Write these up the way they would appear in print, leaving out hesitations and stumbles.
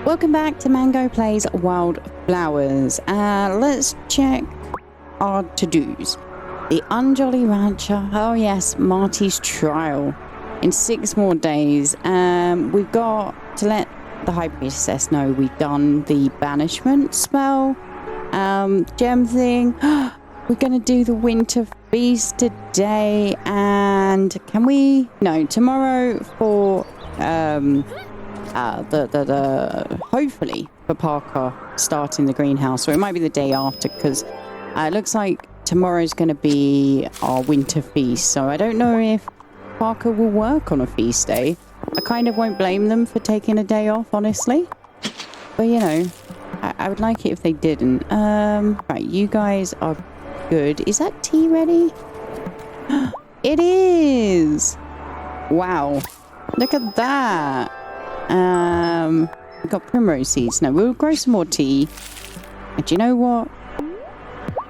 Welcome back to Mango Plays Wylde Flowers. Let's check our to-dos. The Unjolly Rancher. Oh yes, Marty's trial. In 6 more days. We've got to let the High Priestess know we've done the banishment spell. Gem thing. We're going to do the Winter Feast today. And can we... No, tomorrow for... hopefully for Parker starting the greenhouse, or it might be the day after, because it looks like tomorrow's going to be our winter feast, so I don't know if Parker will work on a feast day. I kind of won't blame them for taking a day off, honestly, but you know, I would like it if they didn't. Right, you guys are good. Is that tea ready? It is. Wow, look at that. We've got primrose seeds. Now we'll grow some more tea. And do you know what?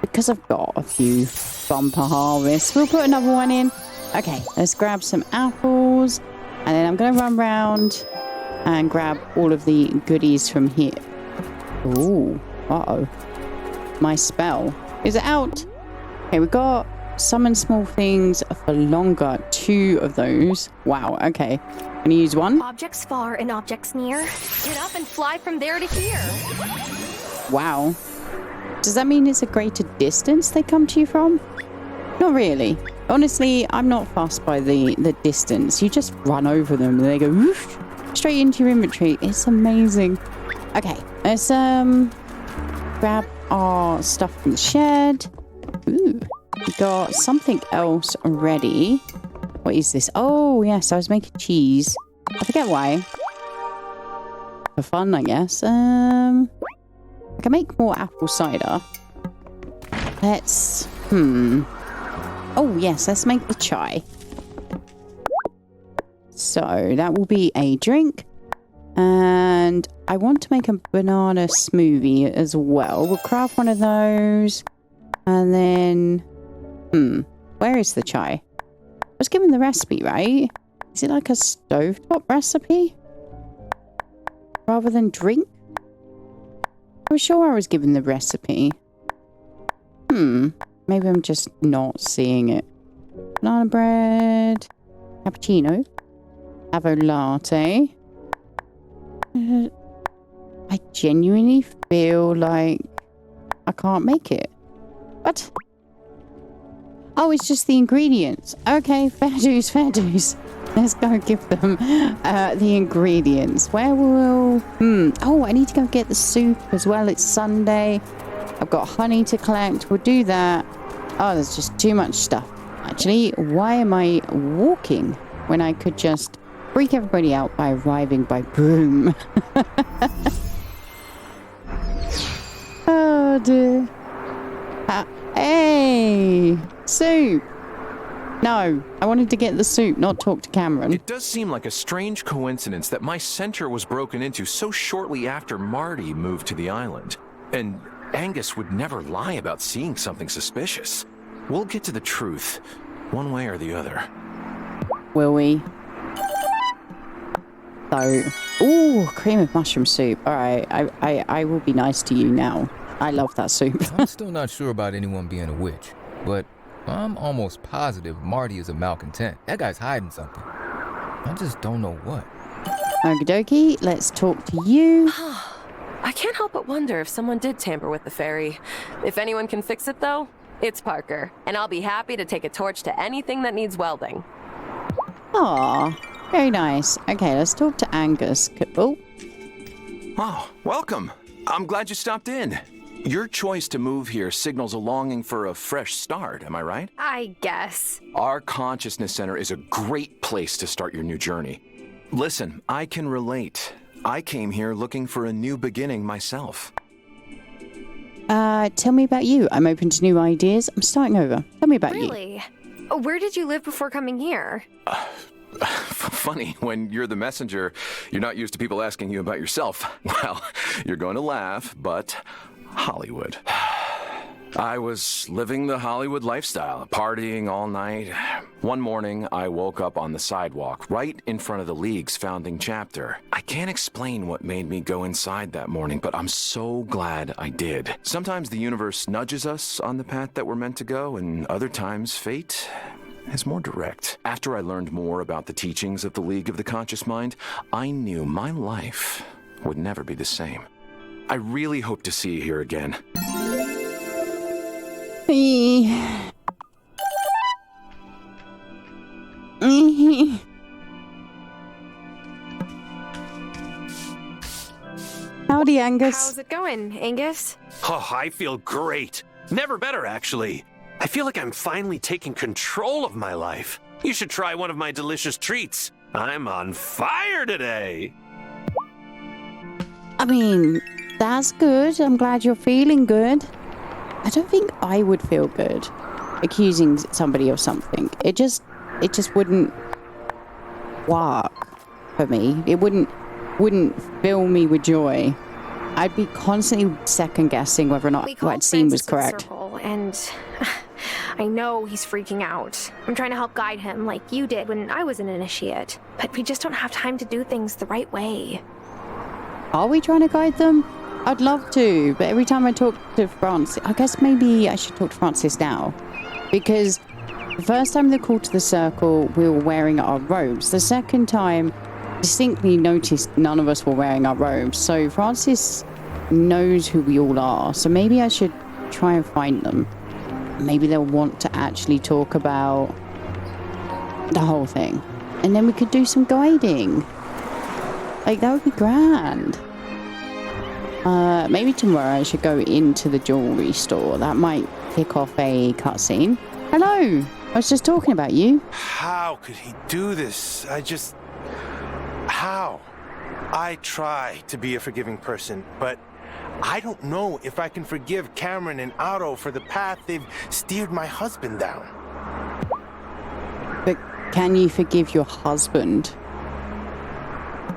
Because I've got a few bumper harvests, we'll put another one in. Okay, let's grab some apples. And then I'm going to run round and grab all of the goodies from here. Ooh, uh-oh. My spell. Is it out? Okay, we've got summon small things for longer. 2 of those. Wow, okay. Can you use one? Objects far and objects near. Get up and fly from there to here. Wow. Does that mean it's a greater distance they come to you from? Not really. Honestly, I'm not fussed by the distance. You just run over them and they go whoosh, straight into your inventory. It's amazing. Okay, let's grab our stuff from the shed. Ooh, we got something else ready. What is this? Oh, yes, I was making cheese. I forget why. For fun, I guess. I can make more apple cider. Let's... Oh, yes, let's make the chai. So, that will be a drink. And I want to make a banana smoothie as well. We'll craft one of those. And then... where is the chai? I was given the recipe, right? Is it like a stovetop recipe? Rather than drink? I was sure I was given the recipe. Maybe I'm just not seeing it. Banana bread. Cappuccino. Avo latte. I genuinely feel like I can't make it. What? Oh, it's just the ingredients. Okay, fair dues, fair dues. Let's go give them the ingredients. Where will... Oh, I need to go get the soup as well. It's Sunday. I've got honey to collect. We'll do that. Oh, there's just too much stuff. Actually, why am I walking when I could just freak everybody out by arriving by broom? Oh, dear. Hey! Soup! No, I wanted to get the soup, not talk to Cameron. It does seem like a strange coincidence that my center was broken into so shortly after Marty moved to the island. And Angus would never lie about seeing something suspicious. We'll get to the truth, one way or the other. Will we? So, ooh, cream of mushroom soup. Alright, I will be nice to you now. I love that soup. I'm still not sure about anyone being a witch, but I'm almost positive Marty is a malcontent. That guy's hiding something. I just don't know what. Okie dokie, let's talk to you. I can't help but wonder if someone did tamper with the fairy. If anyone can fix it, though, it's Parker, and I'll be happy to take a torch to anything that needs welding. Aw, very nice. Okay, let's talk to Angus. Oh. Oh, welcome. I'm glad you stopped in. Your choice to move here signals a longing for a fresh start, am I right? I guess. Our consciousness center is a great place to start your new journey. Listen, I can relate. I came here looking for a new beginning myself. Tell me about you. I'm open to new ideas. I'm starting over. Tell me about you. Really? Where did you live before coming here? Funny, when you're the messenger, you're not used to people asking you about yourself. Well, you're going to laugh, but Hollywood. I was living the Hollywood lifestyle, partying all night. One morning, I woke up on the sidewalk, right in front of the League's founding chapter. I can't explain what made me go inside that morning, but I'm so glad I did. Sometimes the universe nudges us on the path that we're meant to go, and other times fate is more direct. After I learned more about the teachings of the League of the Conscious Mind, I knew my life would never be the same. I really hope to see you here again. Howdy, Angus. How's it going, Angus? Oh, I feel great. Never better, actually. I feel like I'm finally taking control of my life. You should try one of my delicious treats. I'm on fire today. I mean, that's good. I'm glad you're feeling good. I don't think I would feel good accusing somebody of something. It just wouldn't work for me. It wouldn't fill me with joy. I'd be constantly second guessing whether or not what I'd seen was correct. And I know he's freaking out. I'm trying to help guide him like you did when I was an initiate. But we just don't have time to do things the right way. Are we trying to guide them? I'd love to, but every time I talk to Francis, I guess maybe I should talk to Francis now. Because the first time they called to the circle, we were wearing our robes. The second time, distinctly noticed none of us were wearing our robes. So Francis knows who we all are. So maybe I should try and find them. Maybe they'll want to actually talk about the whole thing. And then we could do some guiding. Like, that would be grand. Maybe tomorrow I should go into the jewelry store. That might kick off a cutscene. Hello! I was just talking about you. How could he do this? How? I try to be a forgiving person, but I don't know if I can forgive Cameron and Otto for the path they've steered my husband down. But can you forgive your husband?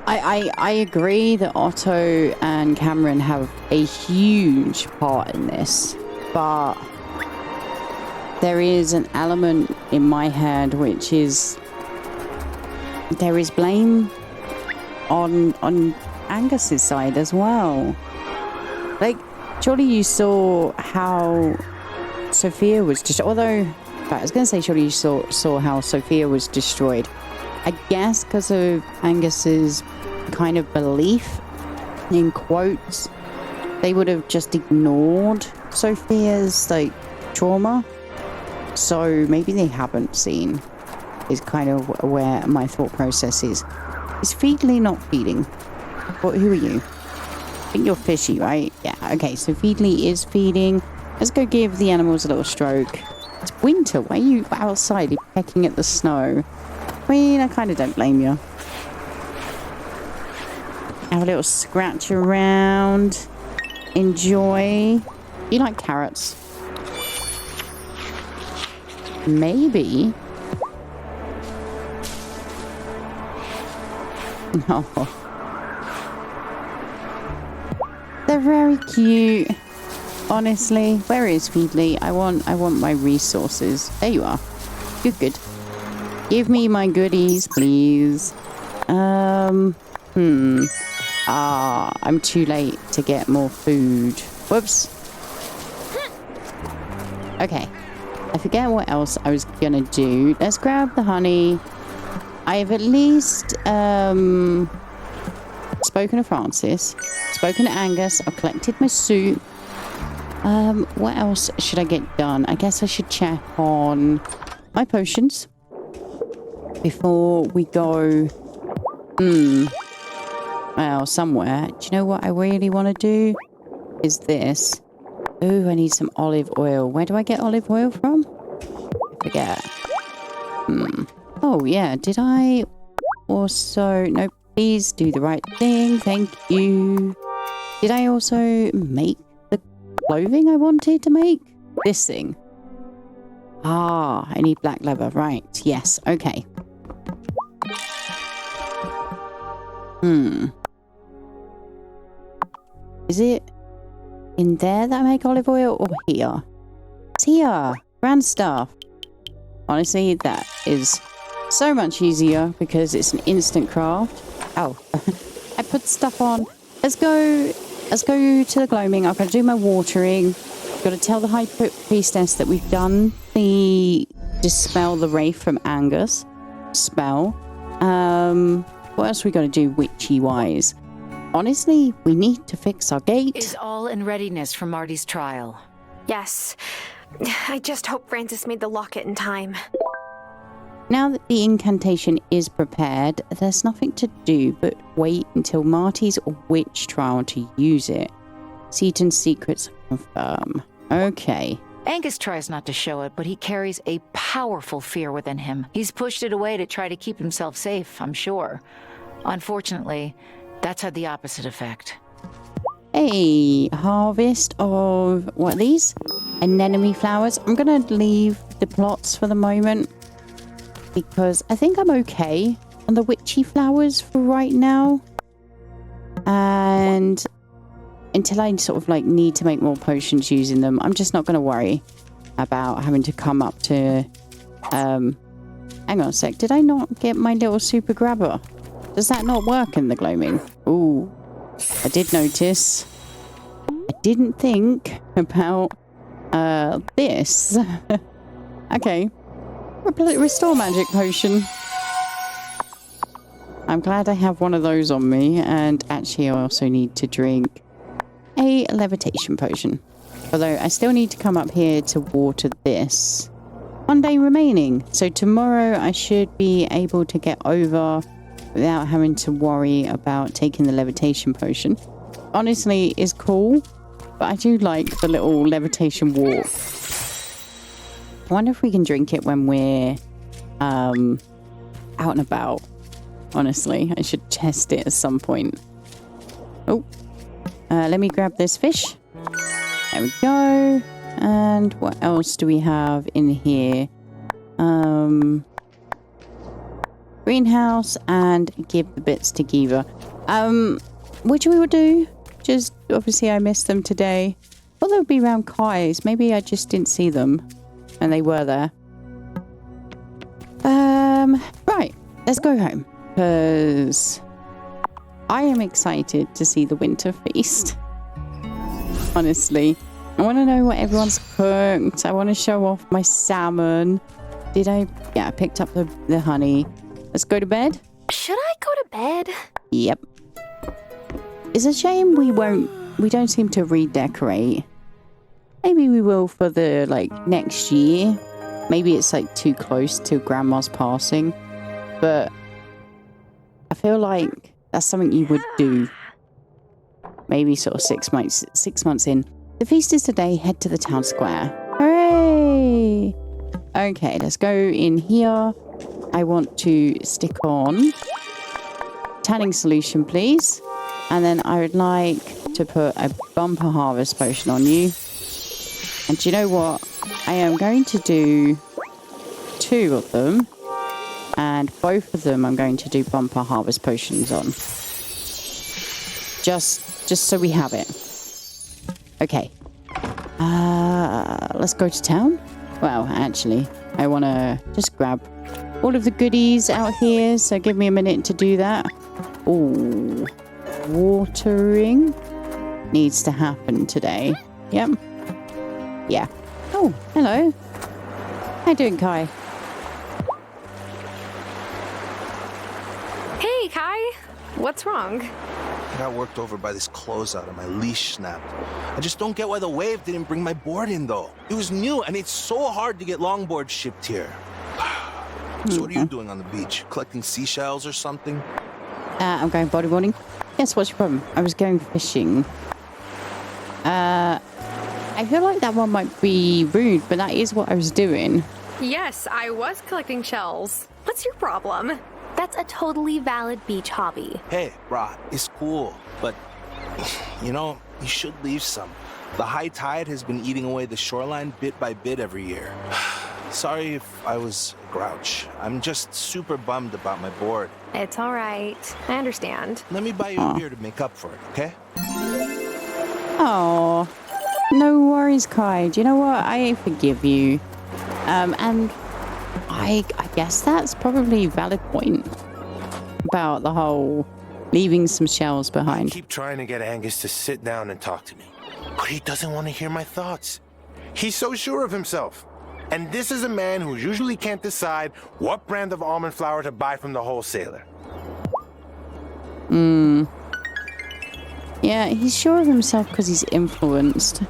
I agree that Otto and Cameron have a huge part in this, but there is an element in my head which is there is blame on Angus's side as well. Like, surely you saw how Sophia was destroyed. Although, I was going to say, surely you saw how Sophia was destroyed. I guess because of Angus's kind of belief, in quotes, they would have just ignored Sophia's, like, trauma. So maybe they haven't seen, is kind of where my thought process is. Is Feedly not feeding? Who are you? I think you're Fishy, right? Yeah, okay, so Feedly is feeding. Let's go give the animals a little stroke. It's winter. Why are you outside pecking at the snow? I mean, I kind of don't blame you. Have a little scratch around. Enjoy. You like carrots? Maybe. Oh. They're very cute. Honestly, where is Feedly? I want my resources. There you are. Good. Give me my goodies, please. I'm too late to get more food. Whoops. Okay. I forget what else I was gonna do. Let's grab the honey. I've at least spoken to Francis, spoken to Angus. I've collected my suit. What else should I get done? I guess I should check on my potions before we go. Well, somewhere. Do you know what I really want to do? Is this. Ooh, I need some olive oil. Where do I get olive oil from? I forget. Oh, yeah. Did I also... No, please do the right thing. Thank you. Did I also make the clothing I wanted to make? This thing. Ah, I need black leather. Right. Yes. Okay. Is it in there that I make olive oil or here? It's here. Grand stuff. Honestly, that is so much easier because it's an instant craft. Oh, I put stuff on. Let's go to the gloaming. I've got to do my watering. Got to tell the high priestess that we've done the dispel the wraith from Angus spell. What else we got to do witchy wise? Honestly, we need to fix our gate. Is all in readiness for Marty's trial. Yes. I just hope Francis made the locket in time. Now that the incantation is prepared, there's nothing to do but wait until Marty's witch trial to use it. Seaton's secrets confirm. Okay. Angus tries not to show it, but he carries a powerful fear within him. He's pushed it away to try to keep himself safe, I'm sure. Unfortunately, that's had the opposite effect. A harvest of, what are these? Anemone flowers. I'm going to leave the plots for the moment because I think I'm okay on the witchy flowers for right now. And until I sort of like need to make more potions using them, I'm just not going to worry about having to come up to... hang on a sec. Did I not get my little super grabber? Does that not work in the gloaming? Ooh. I did notice. I didn't think about this. Okay. Restore magic potion. I'm glad I have one of those on me, and actually I also need to drink a levitation potion. Although I still need to come up here to water this. 1 day remaining. So tomorrow I should be able to get over without having to worry about taking the levitation potion. Honestly, it's cool, but I do like the little levitation walk. I wonder if we can drink it when we're out and about. Honestly, I should test it at some point. Oh, let me grab this fish. There we go. And what else do we have in here? Greenhouse and give the bits to Giva. Which we will do. Just obviously I missed them today. Well, they'll be around Kai's. Maybe I just didn't see them and they were there. Right, let's go home because I am excited to see the winter feast. Honestly, I want to know what everyone's cooked. I want to show off my salmon. Did I? Yeah, I picked up the honey. Let's go to bed. Should I go to bed? Yep. It's a shame we don't seem to redecorate. Maybe we will for the, next year. Maybe it's, too close to Grandma's passing. But I feel like that's something you would do. Maybe sort of 6 months in. The feast is today. Head to the town square. Hooray! Okay, let's go in here. I want to stick on tanning solution, please. And then I would like to put a bumper harvest potion on you. And do you know what? I am going to do 2 of them. And both of them I'm going to do bumper harvest potions on. Just so we have it. Okay. Let's go to town. Well, actually, I want to just grab all of the goodies out here. So give me a minute to do that. Ooh. Watering needs to happen today. Yep. Yeah. Oh, hello. How you doing, Kai? Hey, Kai. What's wrong? I got worked over by this closeout and my leash snapped. I just don't get why the wave didn't bring my board in, though. It was new, and it's so hard to get longboards shipped here. So what are you doing on the beach? Collecting seashells or something? I'm going bodyboarding. Yes, what's your problem? I was going fishing. I feel like that one might be rude, but that is what I was doing. Yes, I was collecting shells. What's your problem? That's a totally valid beach hobby. Hey, brah, it's cool, but, you should leave some. The high tide has been eating away the shoreline bit by bit every year. Sorry if I was a grouch. I'm just super bummed about my board. It's all right. I understand. Let me buy you a beer to make up for it, okay? Oh, No worries, Kai. Do you know what? I forgive you. And I guess that's probably a valid point about the whole leaving some shells I behind. keep trying to get Angus to sit down and talk to me, but he doesn't want to hear my thoughts. He's so sure of himself. And this is a man who usually can't decide what brand of almond flour to buy from the wholesaler. Yeah, he's sure of himself because he's influenced.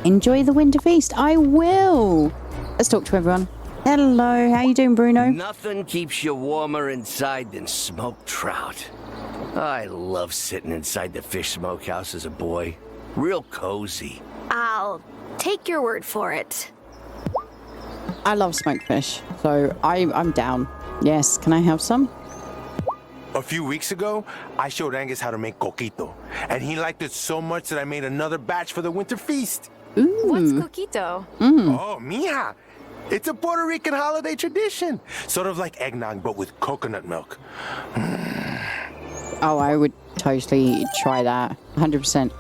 Enjoy the winter feast. I will. Let's talk to everyone. Hello, how you doing, Bruno? Nothing keeps you warmer inside than smoked trout. I love sitting inside the fish smokehouse as a boy. Real cozy. I'll take your word for it. I love smoked fish, so I'm down. Yes, can I have some? A few weeks ago, I showed Angus how to make coquito, and he liked it so much that I made another batch for the winter feast. Ooh. What's coquito? Oh, mija! It's a Puerto Rican holiday tradition. Sort of like eggnog, but with coconut milk. Oh, I would totally try that. 100%.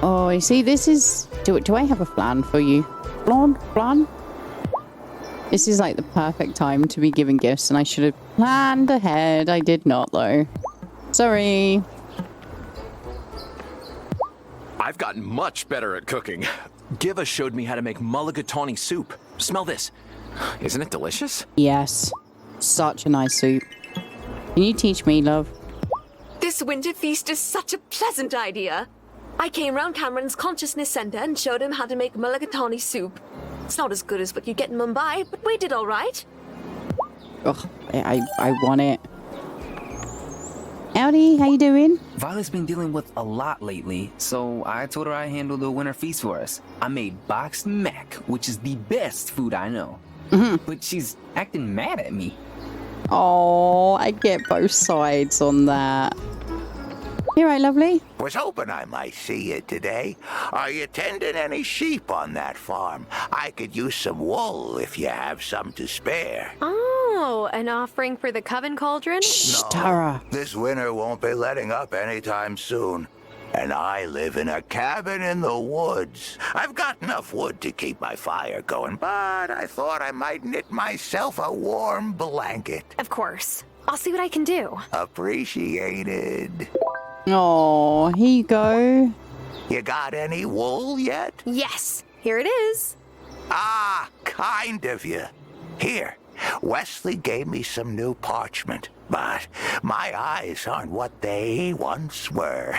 Oh, you see, this is... Do I have a plan for you? Plan? This is like the perfect time to be giving gifts, and I should have planned ahead. I did not, though. Sorry. I've gotten much better at cooking. Giva showed me how to make mulligatawny soup. Smell this. Isn't it delicious? Yes. Such a nice soup. Can you teach me, love? This winter feast is such a pleasant idea. I came round Cameron's consciousness center and showed him how to make mulligatawny soup. It's not as good as what you get in Mumbai, but we did all right. Ugh, I want it. Howdy, how you doing? Violet's been dealing with a lot lately, so I told her I'd handle the winter feast for us. I made boxed mac, which is the best food I know. But she's acting mad at me. Oh, I get both sides on that. You right, lovely? Was hoping I might see you today. Are you tending any sheep on that farm? I could use some wool if you have some to spare. Oh, an offering for the coven cauldron? Shh, Tara. This winter won't be letting up anytime soon. And I live in a cabin in the woods. I've got enough wood to keep my fire going, but I thought I might knit myself a warm blanket. Of course. I'll see what I can do. Appreciated. Oh, here you go. You got any wool yet? Yes, here it is. Ah, kind of you. Here, Wesley gave me some new parchment, but my eyes aren't what they once were.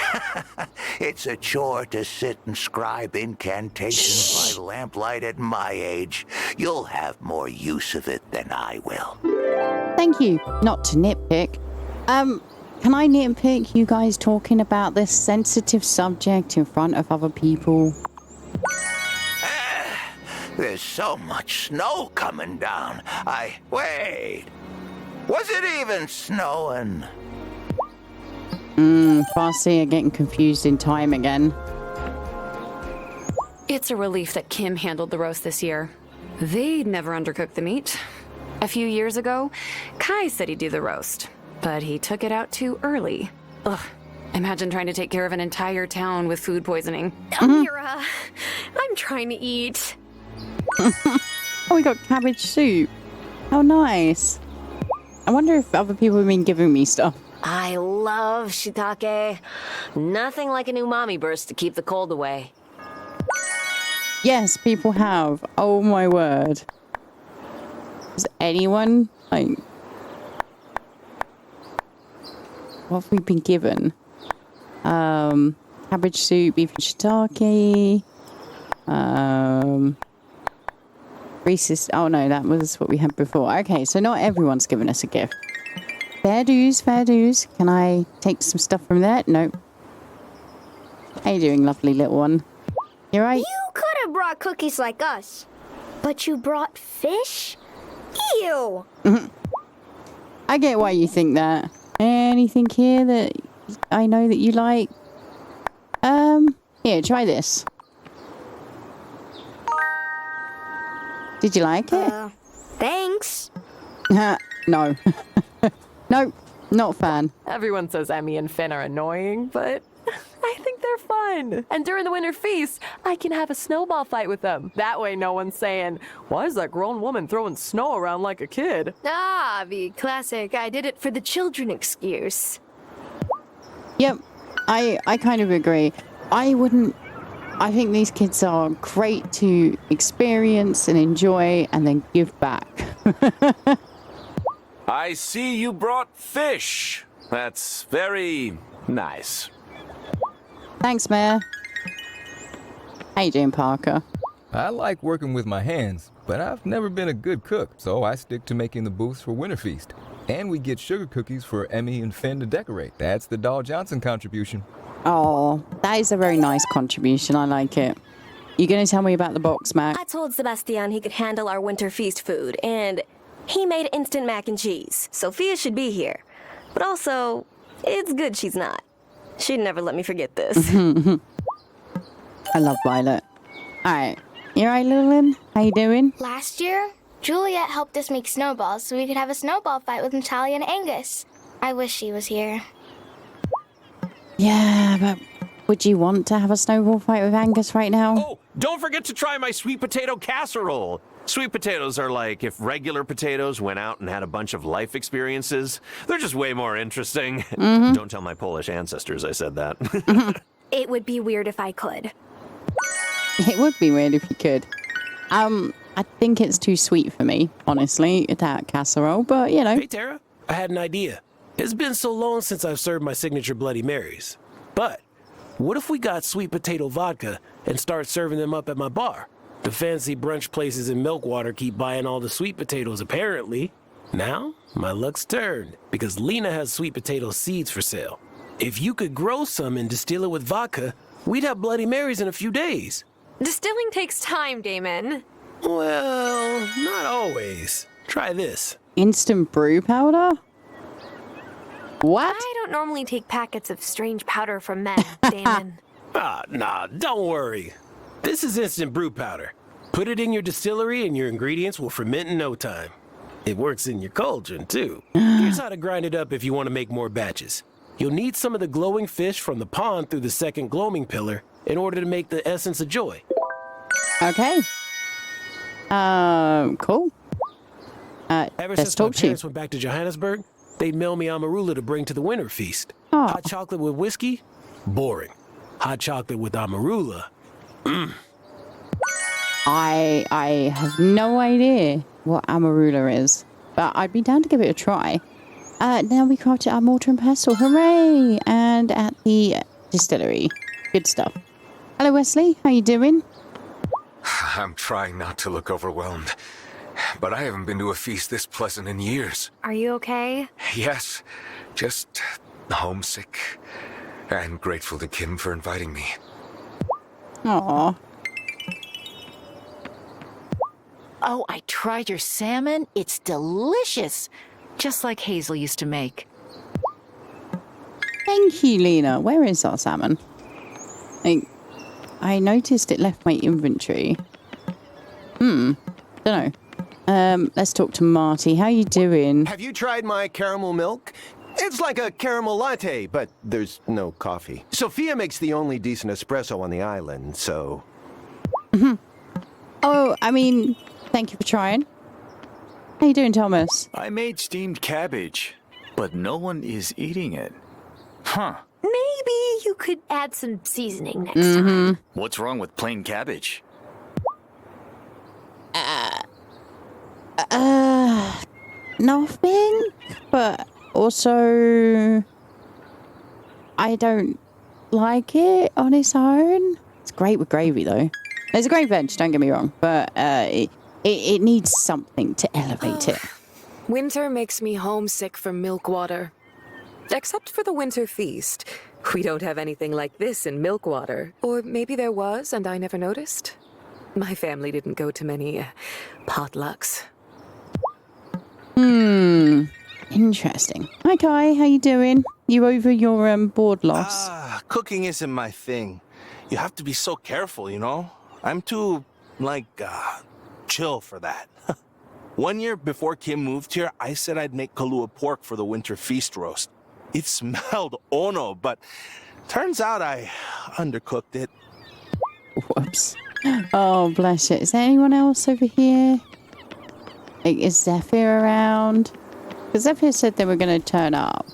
It's a chore to sit and scribe incantations by lamplight at my age. You'll have more use of it than I will. Thank you. Not to nitpick. Can I nitpick you guys talking about this sensitive subject in front of other people? There's so much snow coming down. Wait. Was it even snowing? Farsi are getting confused in time again. It's a relief that Kim handled the roast this year. They'd never undercooked the meat. A few years ago, Kai said he'd do the roast, but he took it out too early. Ugh. Imagine trying to take care of an entire town with food poisoning. Mira, I'm trying to eat. Oh, we got cabbage soup. How nice. I wonder if other people have been giving me stuff. I love shiitake. Nothing like an umami burst to keep the cold away. Yes, people have. Oh my word. Is anyone, like... What have we been given? Cabbage soup, beef and shiitake. Reese's... Oh no, that was what we had before. Okay, so not everyone's given us a gift. Fair dues, fair dues. Can I take some stuff from there? Nope. How you doing, lovely little one? You right? You could have brought cookies like us, but you brought fish? Ew! I get why you think that. Anything here that I know that you like? Here, try this. Did you like it? Thanks. No. Nope, not a fan. Everyone says Emmy and Finn are annoying, but I think they're fun. And during the winter feast, I can have a snowball fight with them. That way no one's saying, why is that grown woman throwing snow around like a kid? Ah, the classic I did it for the children excuse. Yep, I kind of agree. I think these kids are great to experience and enjoy and then give back. I see you brought fish. That's very nice. Thanks, Mayor. How you doing, Parker? I like working with my hands, but I've never been a good cook, so I stick to making the booths for Winter Feast. And we get sugar cookies for Emmy and Finn to decorate. That's the Doll Johnson contribution. Oh, that is a very nice contribution. I like it. You gonna tell me about the box, Mac? I told Sebastian he could handle our winter feast food, and he made instant mac and cheese. Sophia should be here. But also, it's good she's not. She'd never let me forget this. I love Violet. Alright, you alright, Lillian? How you doing? Last year, Juliet helped us make snowballs so we could have a snowball fight with Natalia and Angus. I wish she was here. Yeah, but would you want to have a snowball fight with Angus right now? Oh, don't forget to try my sweet potato casserole. Sweet potatoes are like if regular potatoes went out and had a bunch of life experiences. They're just way more interesting. Don't tell my Polish ancestors I said that. It would be weird if I could. It would be weird if you could. I think it's too sweet for me, honestly, that casserole, but you know. Hey, Tara, I had an idea. It's been so long since I've served my signature Bloody Marys. But what if we got sweet potato vodka and start serving them up at my bar? The fancy brunch places in Milkwater keep buying all the sweet potatoes, apparently. Now, my luck's turned, because Lena has sweet potato seeds for sale. If you could grow some and distill it with vodka, we'd have Bloody Marys in a few days. Distilling takes time, Damon. Well, not always. Try this. Instant brew powder? What? I don't normally take packets of strange powder from men, Damon. Nah, don't worry. This is instant brew powder. Put it in your distillery and your ingredients will ferment in no time. It works in your cauldron, too. Here's how to grind it up if you want to make more batches. You'll need some of the glowing fish from the pond through the second gloaming pillar in order to make the essence of joy. Okay. Cool. Ever since my parents went back to Johannesburg, they'd mail me amarula to bring to the winter feast. Oh. Hot chocolate with whiskey? Boring. Hot chocolate with amarula? I have no idea what amarula is, but I'd be down to give it a try. Now we crafted our mortar and pestle, hooray! And at the distillery. Good stuff. Hello, Wesley, how you doing? I'm trying not to look overwhelmed, but I haven't been to a feast this pleasant in years. Are you okay? Yes, just homesick and grateful to Kim for inviting me. Aww. Oh, I tried your salmon. It's delicious. Just like Hazel used to make. Thank you, Lena. Where is our salmon? I noticed it left my inventory. Don't know. Let's talk to Marty. How you doing? Have you tried my caramel milk? It's like a caramel latte, but there's no coffee. Sophia makes the only decent espresso on the island, so... Oh, I mean, thank you for trying. How you doing, Thomas? I made steamed cabbage, but no one is eating it. Huh. Maybe you could add some seasoning next time. What's wrong with plain cabbage? Nothing, but also I don't like it on its own. It's great with gravy, though. It's a great veg, don't get me wrong, but it needs something to elevate it. Winter makes me homesick for Milkwater. Except for the winter feast. We don't have anything like this in Milkwater. Or maybe there was and I never noticed. My family didn't go to many potlucks. Interesting. Hi, Kai. How you doing? You over your board loss? Cooking isn't my thing. You have to be so careful, you know? I'm too, chill for that. 1 year before Kim moved here, I said I'd make Kahlua pork for the winter feast roast. It smelled ono, but Turns out I undercooked it. Whoops. Oh, bless it. Is there anyone else over here? Is Zephyr around? Because Zephyr said they were going to turn up.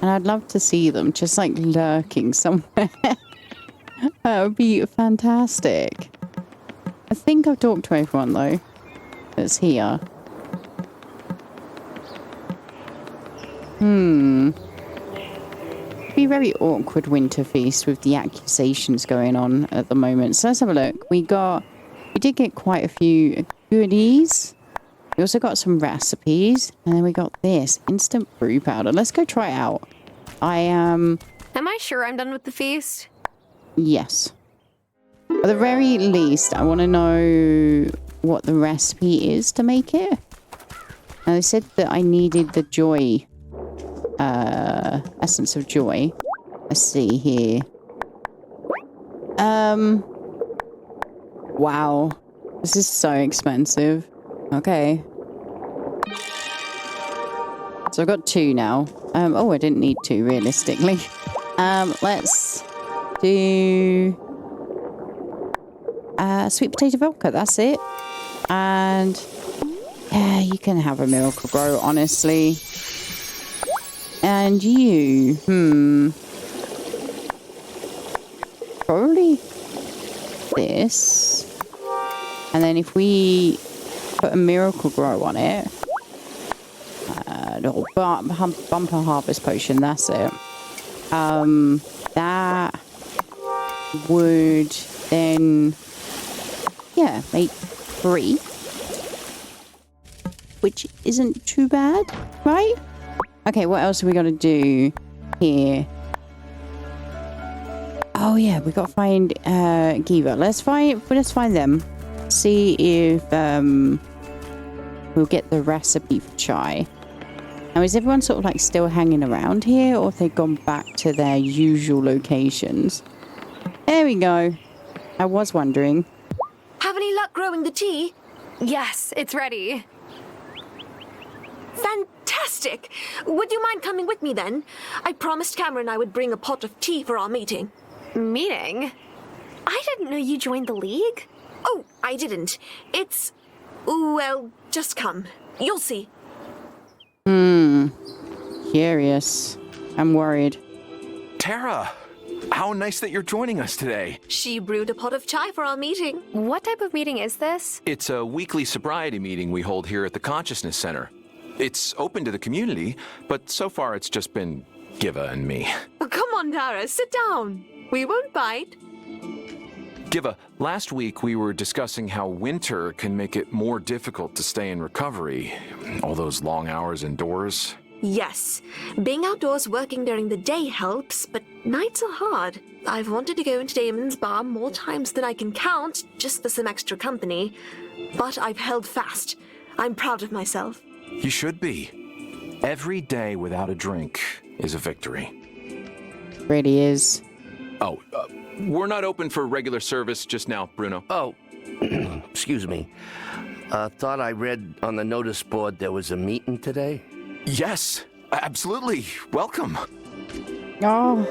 And I'd love to see them just like lurking somewhere. That would be fantastic. I think I've talked to everyone though that's here. It'd be very awkward winter feast with the accusations going on at the moment. So let's have a look. We did get quite a few goodies. We also got some recipes, and then we got this instant brew powder. Let's go try it out. Am I sure I'm done with the feast? Yes. At the very least, I want to know what the recipe is to make it. And they said that I needed the joy, essence of joy. Let's see here. Wow. This is so expensive. Okay. So I've got 2 now. Oh, I didn't need 2 realistically. Let's do sweet potato vodka. That's it. And yeah, you can have a Miracle Grow, honestly. And you, probably this. And then if we put a Miracle Grow on it, little bumper harvest potion, that's it. That would then, yeah, make 3. Which isn't too bad, right? Okay, what else have we got to do here? Oh yeah, we got to find Giva. Let's find them. See if we'll get the recipe for chai. Now, is everyone sort of like still hanging around here, or have they gone back to their usual locations? There we go. I was wondering. Have any luck growing the tea? Yes, it's ready. Fantastic! Would you mind coming with me then? I promised Cameron I would bring a pot of tea for our meeting. Meeting? I didn't know you joined the League. Oh, I didn't. It's... well, just come. You'll see. Curious. I'm worried. Tara! How nice that you're joining us today. She brewed a pot of chai for our meeting. What type of meeting is this? It's a weekly sobriety meeting we hold here at the Consciousness Center. It's open to the community, but so far it's just been Giva and me. Oh, come on, Tara, sit down. We won't bite. Giva, last week we were discussing how winter can make it more difficult to stay in recovery. All those long hours indoors. Yes. Being outdoors working during the day helps, but nights are hard. I've wanted to go into Damon's bar more times than I can count, just for some extra company. But I've held fast. I'm proud of myself. You should be. Every day without a drink is a victory. Really is. Oh, we're not open for regular service just now, Bruno. Oh, excuse me. Thought I read on the notice board there was a meeting today? Yes, absolutely. Welcome. Oh,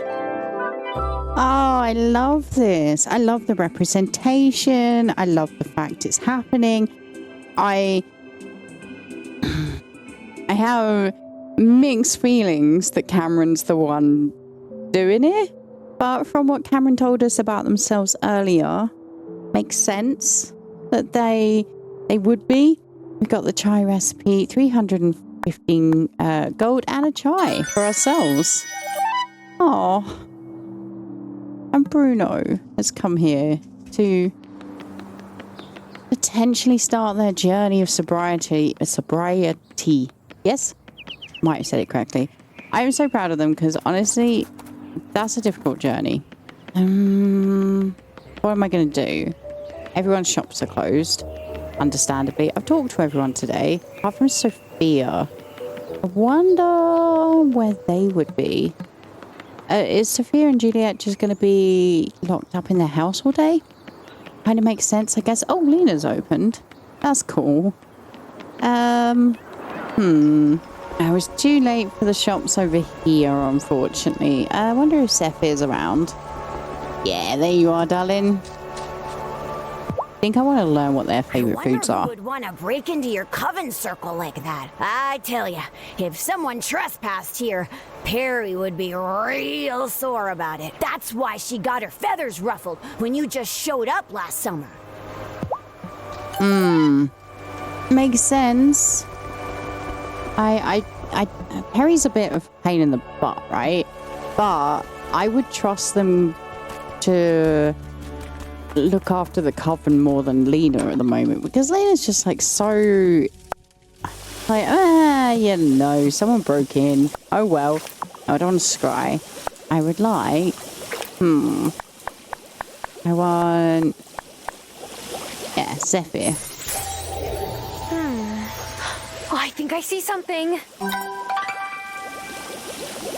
I love this. I love the representation. I love the fact it's happening. I have mixed feelings that Cameron's the one doing it. But from what Cameron told us about themselves earlier, makes sense that they would be. We've got the chai recipe, 315 gold and a chai for ourselves. Oh, and Bruno has come here to potentially start their journey of sobriety. Yes, might have said it correctly. I am so proud of them because honestly, that's a difficult journey. What am I going to do? Everyone's shops are closed, understandably. I've talked to everyone today, apart from Sophia. I wonder where they would be. Is Sophia and Juliet just going to be locked up in their house all day? Kind of makes sense, I guess. Oh, Lena's opened. That's cool. I was too late for the shops over here, unfortunately. I wonder if Seth is around. Yeah, there you are, darling. I think I want to learn what their favorite foods are. Who would want to break into your coven circle like that? I tell ya, if someone trespassed here, Perry would be real sore about it. That's why she got her feathers ruffled when you just showed up last summer. Makes sense. Perry's a bit of a pain in the butt, right? But I would trust them to look after the coven more than Lena at the moment, because Lena's just like so like, you know, someone broke in. Oh well. I don't want to scry. I would like I want Zephyr. Oh, I think I see something.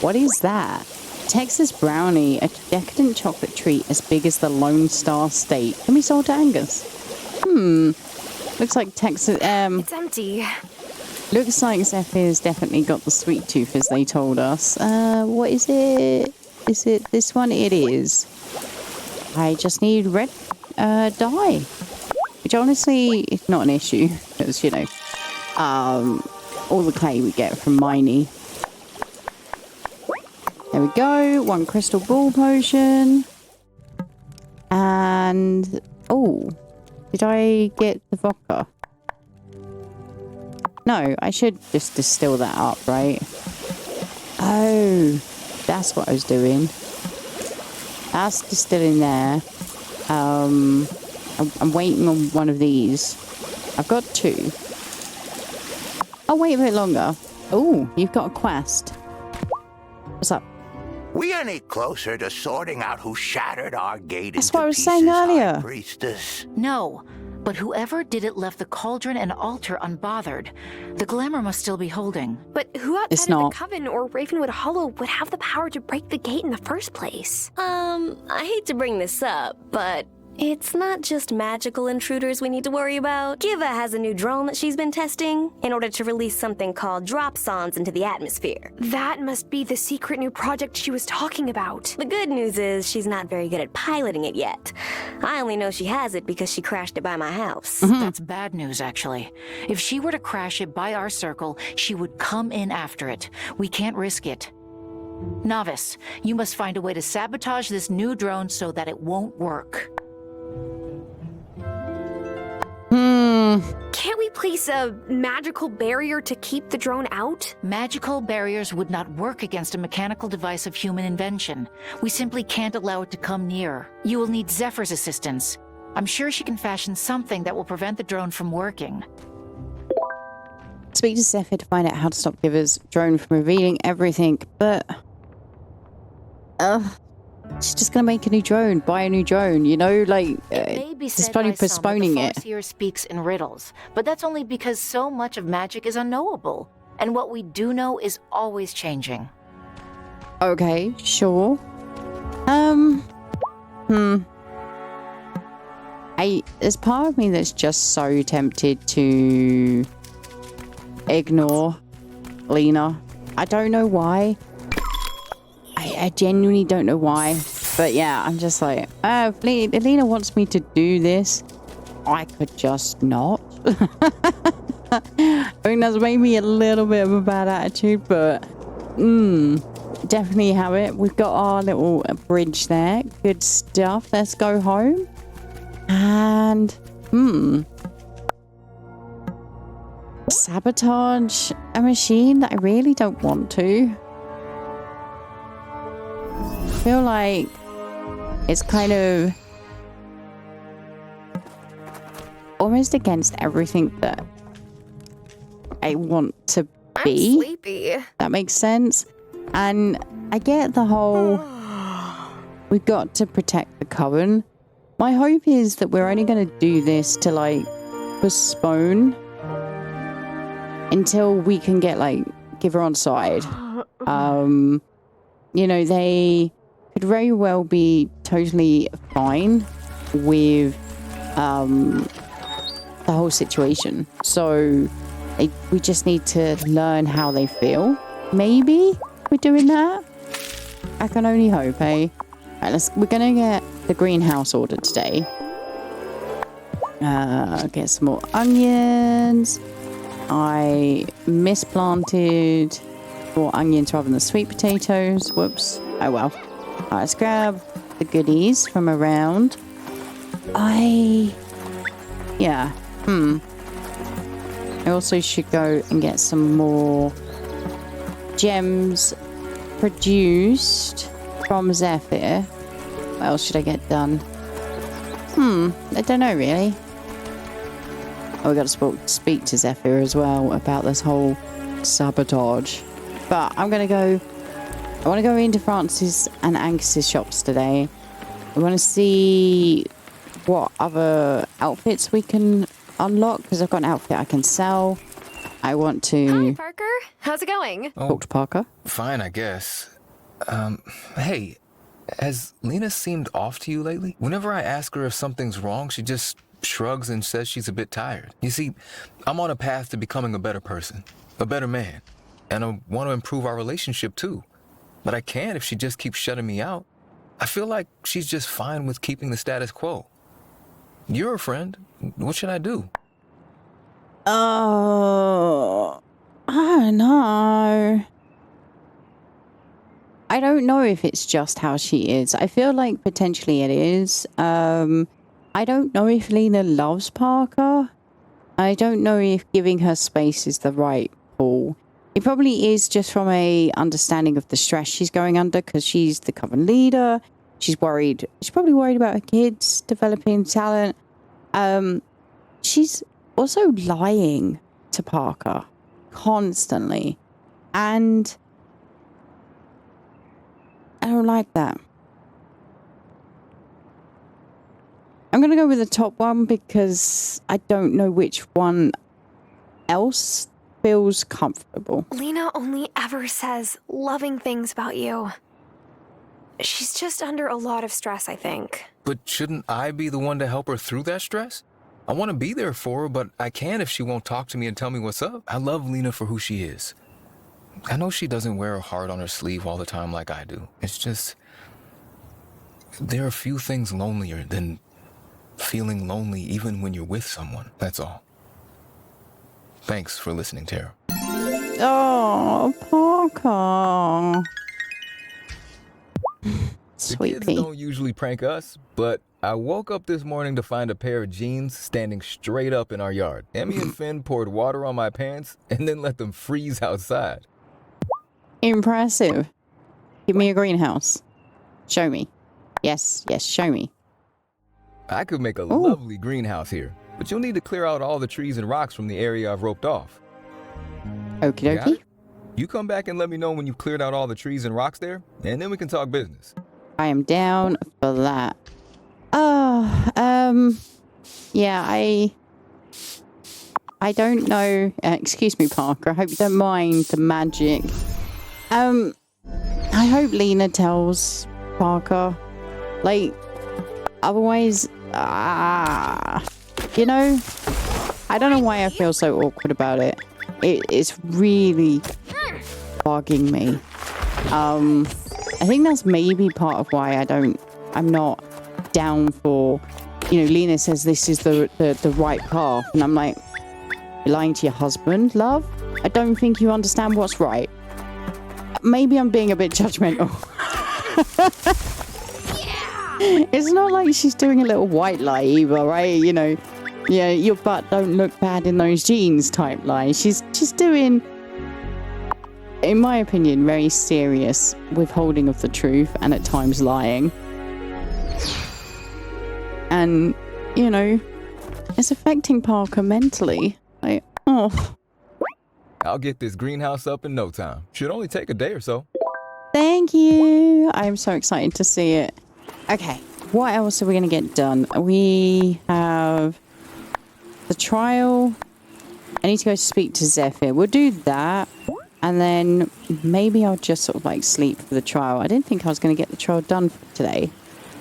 What is that? Texas brownie, a decadent chocolate treat as big as the Lone Star State. Can be sold to Angus. Looks like Texas. It's empty. Looks like Zephyr's definitely got the sweet tooth, as they told us. What is it? Is it this one? It is. I just need red dye, which honestly is not an issue, because, you know, all the clay we get from Miney. There we go. 1 crystal ball potion. And oh, did I get the vodka? No, I should just distill that up, right? Oh, that's what I was doing. That's distilling there. I'm waiting on one of these. I've got 2. I'll wait a bit longer. Oh, you've got a quest. What's up? We any closer to sorting out who shattered our gate That's into what I was pieces, saying earlier. High Priestess? No, but whoever did it left the cauldron and altar unbothered. The glamour must still be holding. But who It's outside of not. the coven or Ravenwood Hollow would have the power to break the gate in the first place? I hate to bring this up, but it's not just magical intruders we need to worry about. Kiva has a new drone that she's been testing in order to release something called dropsons into the atmosphere. That must be the secret new project she was talking about. The good news is she's not very good at piloting it yet. I only know she has it because she crashed it by my house. That's bad news, actually. If she were to crash it by our circle, she would come in after it. We can't risk it. Novice, you must find a way to sabotage this new drone so that it won't work. Can't we place a magical barrier to keep the drone out? Magical barriers would not work against a mechanical device of human invention. We simply can't allow it to come near. You will need Zephyr's assistance. I'm sure she can fashion something that will prevent the drone from working. Speak to Zephyr to find out how to stop Giver's drone from revealing everything, but she's just gonna make a new drone, buy a new drone, you know, like just probably postponing it. The Farseer speaks in riddles, but that's only because so much of magic is unknowable, and what we do know is always changing. Okay, sure. There's part of me that's just so tempted to ignore Lena. I don't know why. I genuinely don't know why. But yeah, I'm just like, if Lena wants me to do this, I could just not. I think that's maybe a little bit of a bad attitude, but definitely have it. We've got our little bridge there. Good stuff. Let's go home. And sabotage a machine that I really don't want to. I feel like it's kind of almost against everything that I want to be. I'm sleepy. That makes sense. And I get the whole we've got to protect the coven. My hope is that we're only going to do this to like postpone until we can get like Giver on side. You know, they could very well be totally fine with the whole situation. So We just need to learn how they feel. Maybe we're doing that. I can only hope, eh? Right, we're gonna get the greenhouse ordered today. Get some more onions. I misplanted more onions rather than the sweet potatoes. Whoops. Oh well. Alright, let's grab the goodies from around. I also should go and get some more gems produced from Zephyr. What else should I get done? I don't know really. Oh, we got to speak to Zephyr as well about this whole sabotage. But I want to go into Francis and Angus's shops today. I want to see what other outfits we can unlock, because I've got an outfit I can sell. I want to... Hi, Parker. How's it going? Talk to Parker. Fine, I guess. Hey, has Lena seemed off to you lately? Whenever I ask her if something's wrong, she just shrugs and says she's a bit tired. You see, I'm on a path to becoming a better person, a better man, and I want to improve our relationship too. But I can't if she just keeps shutting me out. I feel like she's just fine with keeping the status quo. You're a friend. What should I do? I don't know. I don't know if it's just how she is. I feel like potentially it is. I don't know if Lena loves Parker. I don't know if giving her space is the right call. It probably is just from a understanding of the stress she's going under, because she's the coven leader. She's worried. She's probably worried about her kids developing talent. She's also lying to Parker constantly. And I don't like that. I'm going to go with the top one because I don't know which one else feels comfortable. Lena only ever says loving things about you. She's just under a lot of stress, I think. But shouldn't I be the one to help her through that stress? I want to be there for her, but I can't if she won't talk to me and tell me what's up. I love Lena for who she is. I know she doesn't wear her heart on her sleeve all the time like I do. It's just... there are few things lonelier than feeling lonely even when you're with someone. That's all. Thanks for listening, Tara. Oh, Parker. Sweet The pea. kids don't usually prank us, but I woke up this morning to find a pair of jeans standing straight up in our yard. Emmy and Finn poured water on my pants and then let them freeze outside. Impressive. Give me a greenhouse. Show me. Yes, show me. I could make a lovely greenhouse here, but you'll need to clear out all the trees and rocks from the area I've roped off. Okie Got dokie. it? You come back and let me know when you've cleared out all the trees and rocks there, and then we can talk business. I am down for that. Yeah, I don't know. Excuse me, Parker. I hope you don't mind the magic. I hope Lena tells Parker. Like, otherwise, you know, I don't know why I feel so awkward about it. It's really bugging me. I think that's maybe part of why I'm not down for, you know, Lena says this is the right path, and I'm like, you're lying to your husband, love? I don't think you understand what's right. Maybe I'm being a bit judgmental. It's not like she's doing a little white lie either, right? You know, yeah, your butt don't look bad in those jeans type lie. She's doing, in my opinion, very serious withholding of the truth and at times lying. And, you know, it's affecting Parker mentally. Like, oh. I'll get this greenhouse up in no time. Should only take a day or so. Thank you. I'm so excited to see it. Okay, what else are we going to get done? We have the trial. I need to go speak to Zephyr. We'll do that. And then maybe I'll just sort of like sleep for the trial. I didn't think I was going to get the trial done for today,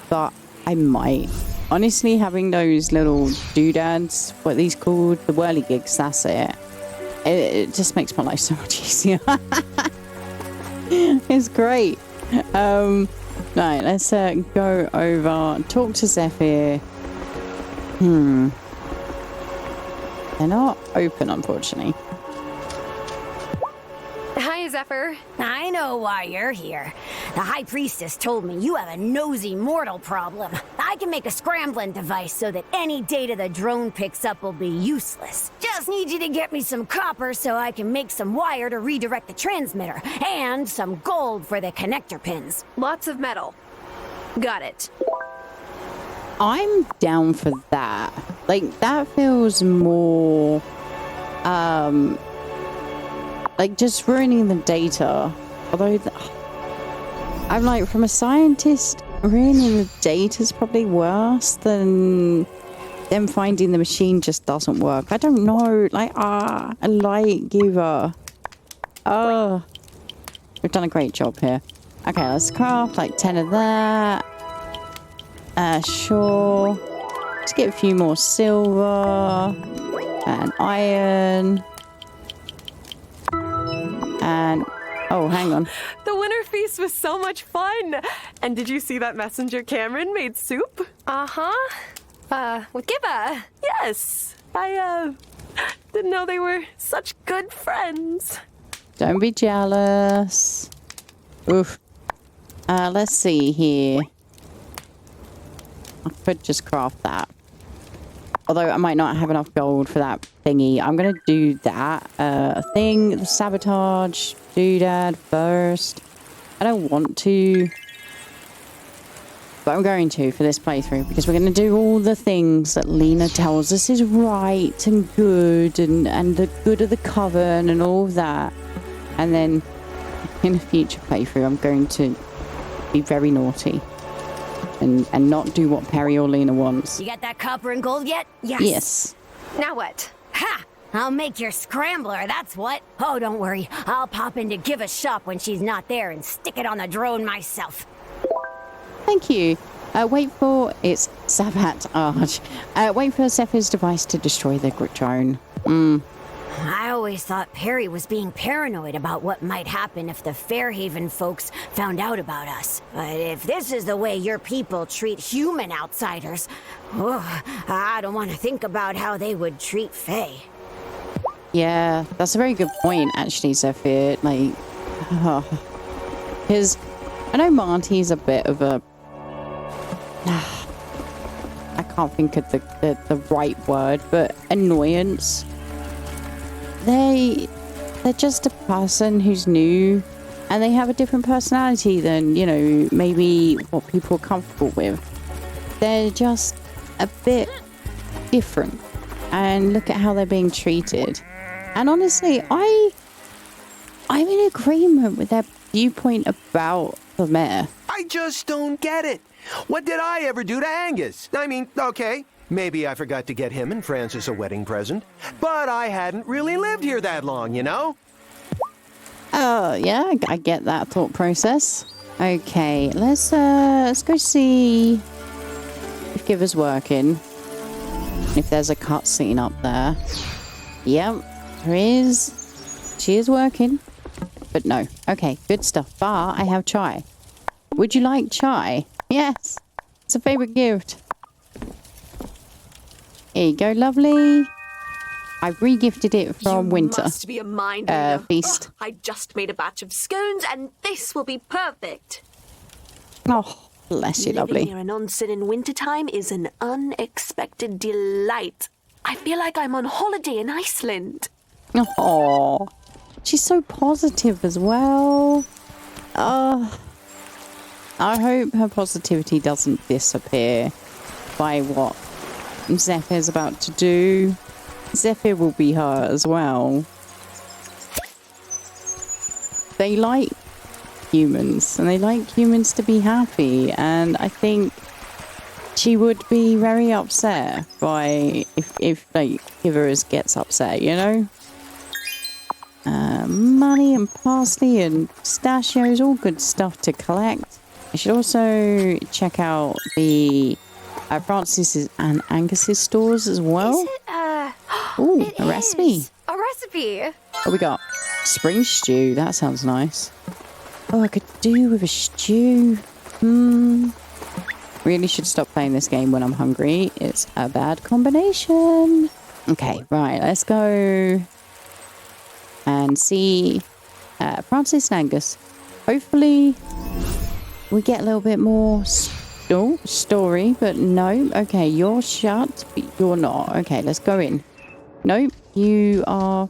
but I might. Honestly, having those little doodads, what are these called? The whirly gigs, that's it. It just makes my life so much easier. It's great. Right, let's go over, talk to Zephyr. They're not open, unfortunately. Hi, Zephyr. I know why you're here. The High Priestess told me you have a nosy mortal problem. I can make a scrambling device so that any data the drone picks up will be useless. Just need you to get me some copper so I can make some wire to redirect the transmitter, and some gold for the connector pins. Lots of metal. Got it. I'm down for that. Like, that feels more, like just ruining the data. Although, I'm like, from a scientist, ruining the data is probably worse than them finding the machine just doesn't work. I don't know. Like, a light giver. Oh, we've done a great job here. Okay, let's craft like 10 of that. Sure. Let's get a few more silver and iron. And oh, hang on. The winter feast was so much fun. And did you see that messenger Cameron made soup? With Giba. Yes. I didn't know they were such good friends. Don't be jealous. Oof. Let's see here. I could just craft that. Although I might not have enough gold for that thingy. I'm going to do that thing. The sabotage. Do that first. I don't want to. But I'm going to for this playthrough. Because we're going to do all the things that Lena tells us is right and good. And the good of the coven and all of that. And then in a future playthrough, I'm going to be very naughty. And not do what Perry or Lena wants. You got that copper and gold yet? Yes. Now what? Ha! I'll make your scrambler, that's what. Oh, don't worry. I'll pop in to give a shop when she's not there and stick it on the drone myself. Thank you. Wait for... It's Sabotage. Wait for Zephyr's device to destroy the drone. I always thought Perry was being paranoid about what might happen if the Fairhaven folks found out about us. But if this is the way your people treat human outsiders, I don't want to think about how they would treat Faye. Yeah, that's a very good point, actually, Zephyr. Like, because I know Monty's a bit of a... I can't think of the right word, but annoyance. They're just a person who's new, and they have a different personality than, you know, maybe what people are comfortable with. They're just a bit different, and look at how they're being treated. And honestly, I'm in agreement with their viewpoint about the mayor. I just don't get it. What did I ever do to Angus? I mean, okay, maybe I forgot to get him and Francis a wedding present, but I hadn't really lived here that long, you know? Yeah, I get that thought process. Okay, let's go see if Giver's working. If there's a cutscene up there. Yep, there is. She is working. But no. Okay, good stuff. But I have chai. Would you like chai? Yes. It's a favorite gift. Here you go, lovely. I've re-gifted it from winter. Must be a mind reader. Feast. Oh, I just made a batch of scones, and this will be perfect. Oh, bless you, lovely. Living near an onsen in wintertime is an unexpected delight. I feel like I'm on holiday in Iceland. Oh, she's so positive as well. I hope her positivity doesn't disappear by what Zephyr's about to do. Zephyr will be hurt as well. They like humans, and they like humans to be happy, and I think she would be very upset by if like Giver's gets upset, you know? Money and parsley and pistachios, all good stuff to collect. I should also check out the Francis's and Angus's stores as well. Is it, Ooh, a recipe. A recipe creepy. What we got? Spring stew. That sounds nice. Oh, I could do with a stew. Really should stop playing this game when I'm hungry. It's a bad combination. Okay, right. Let's go and see Francis and Angus. Hopefully we get a little bit more story, but no. Okay, you're shut, but you're not. Okay, let's go in. Nope, you are...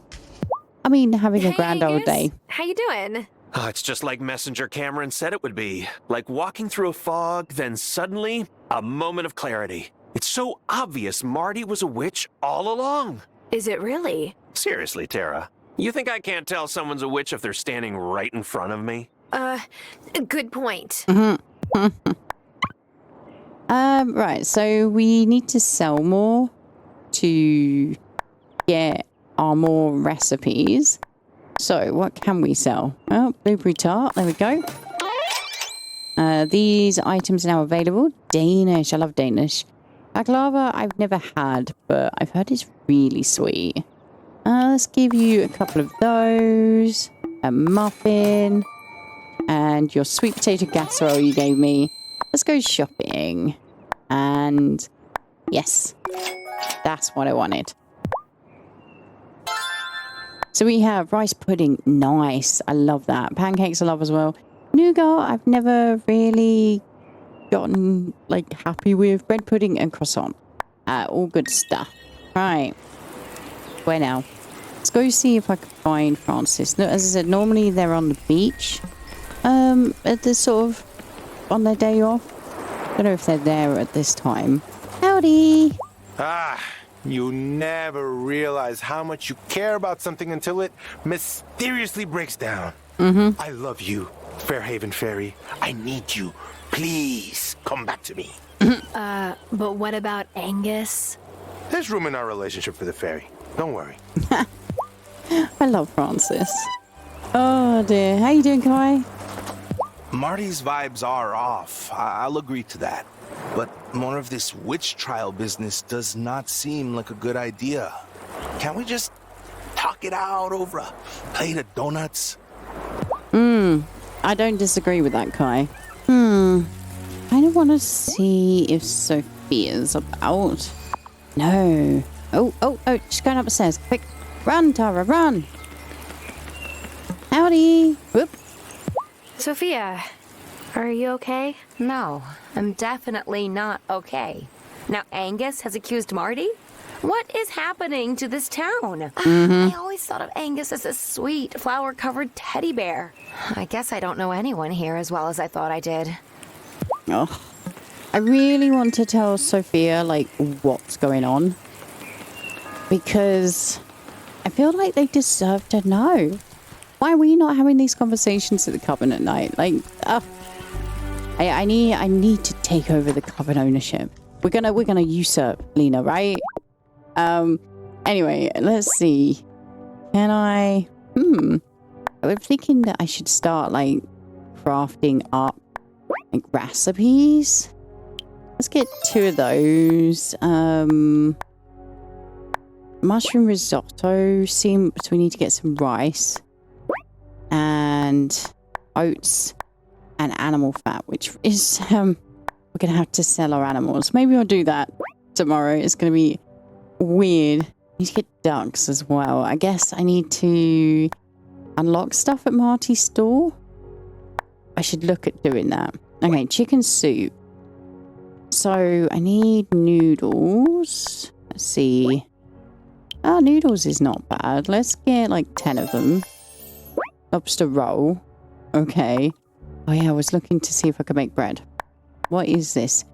I mean, having a grand old day. How you doing? Oh, it's just like Messenger Cameron said it would be. Like walking through a fog, then suddenly, a moment of clarity. It's so obvious Marty was a witch all along. Is it really? Seriously, Tara. You think I can't tell someone's a witch if they're standing right in front of me? Good point. Right, so we need to sell more to get our more recipes. So, what can we sell? Oh, blueberry tart. There we go. These items are now available. Danish. I love Danish. Baklava, I've never had, but I've heard it's really sweet. Let's give you a couple of those. A muffin. And your sweet potato casserole you gave me. Let's go shopping. And yes, that's what I wanted. So we have rice pudding. Nice. I love that. Pancakes I love as well. Nougat, I've never really gotten like happy with. Bread pudding and croissant. All good stuff. Right. Where now? Let's go see if I can find Francis. No, as I said, normally they're on the beach. At the sort of on their day off. I don't know if they're there at this time. Howdy. You never realize how much you care about something until it mysteriously breaks down. I love you, Fairhaven Fairy. I need you. Please come back to me. But what about Angus? There's room in our relationship for the fairy. Don't worry. I love Francis. Oh dear. How you doing, Kai? Marty's vibes are off. I'll agree to that. But more of this witch trial business does not seem like a good idea. Can't we just talk it out over a plate of donuts? I don't disagree with that, Kai. I don't want to see if Sophia's about. No. Oh, she's going upstairs. Quick. Run, Tara, run. Howdy. Whoop. Sophia, are you okay? No, I'm definitely not okay. Now Angus has accused Marty? What is happening to this town? I always thought of Angus as a sweet, flower-covered teddy bear. I guess I don't know anyone here as well as I thought I did. Oh, I really want to tell Sophia, like, what's going on. Because I feel like they deserve to know. Why are we not having these conversations at the coven at night? Like, I need to take over the coven ownership. We're gonna usurp Lena, right? Anyway, let's see. Can I? I'm thinking that I should start like crafting up like recipes. Let's get 2 of those. Mushroom risotto. So we need to get some rice and oats and animal fat, which is we're gonna have to sell our animals. Maybe I'll do that tomorrow. It's gonna be weird. I need to get ducks as well. I guess I need to unlock stuff at Marty's store. I should look at doing that. Okay, chicken soup. So I need noodles. Let's see. Oh, noodles is not bad. Let's get like 10 of them. Lobster roll. Okay. Oh yeah, I was looking to see if I could make bread. What is this?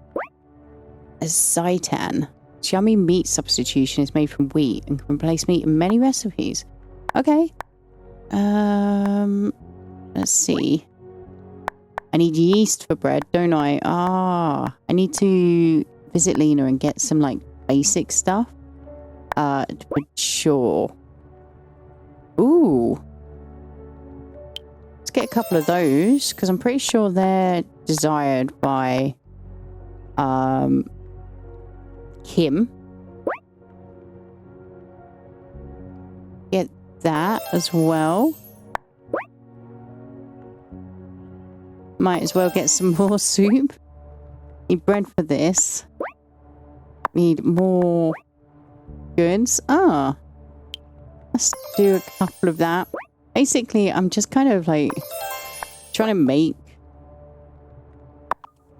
A seitan. Yummy meat substitution is made from wheat and can replace meat in many recipes. Okay. Let's see. I need yeast for bread, don't I? I need to visit Lena and get some like basic stuff. Sure. Ooh. Let's get a couple of those because I'm pretty sure they're desired by Kim. Get that as well. Might as well get some more soup. Need bread for this. Need more goods. Ah. Let's do a couple of that. Basically, I'm just kind of like trying to make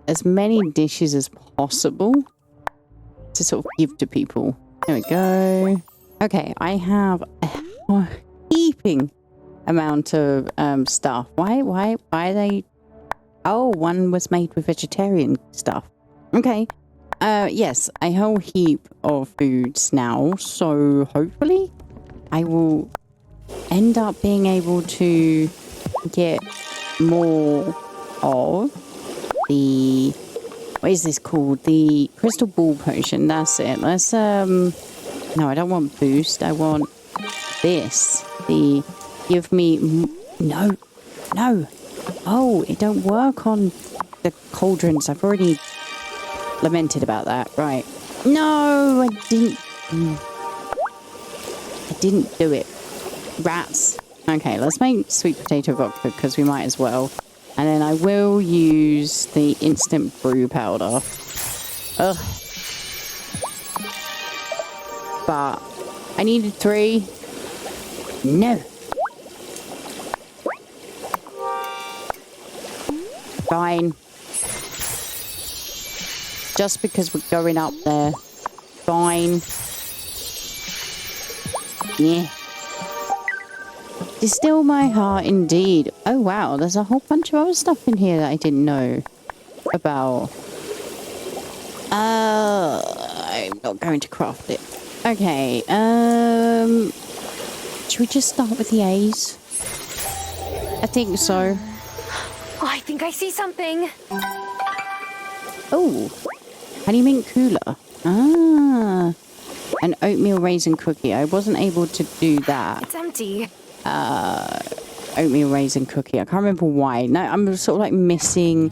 as many dishes as possible to sort of give to people. There we go. Okay, I have a heaping amount of stuff. Why are they... Oh, one was made with vegetarian stuff. Okay. Yes, a whole heap of foods now. So hopefully I will end up being able to get more of the... What is this called? The crystal ball potion. That's it. Let's, no, I don't want boost. I want this. The... Give me... No. No. Oh, it don't work on the cauldrons. I've already lamented about that. Right. No, I didn't... I didn't do it. Rats. Okay, let's make sweet potato vodka because we might as well. And then I will use the instant brew powder. Ugh. But I needed 3. No. Fine. Just because we're going up there. Fine. Yeah. Distill my heart indeed. Oh wow, there's a whole bunch of other stuff in here that I didn't know about. I'm not going to craft it. Okay, should we just start with the A's? I think so. Oh, I think I see something. Oh, honey mint cooler. Ah, an oatmeal raisin cookie. I wasn't able to do that. It's empty. Oatmeal raisin cookie. I can't remember why. No, I'm sort of like missing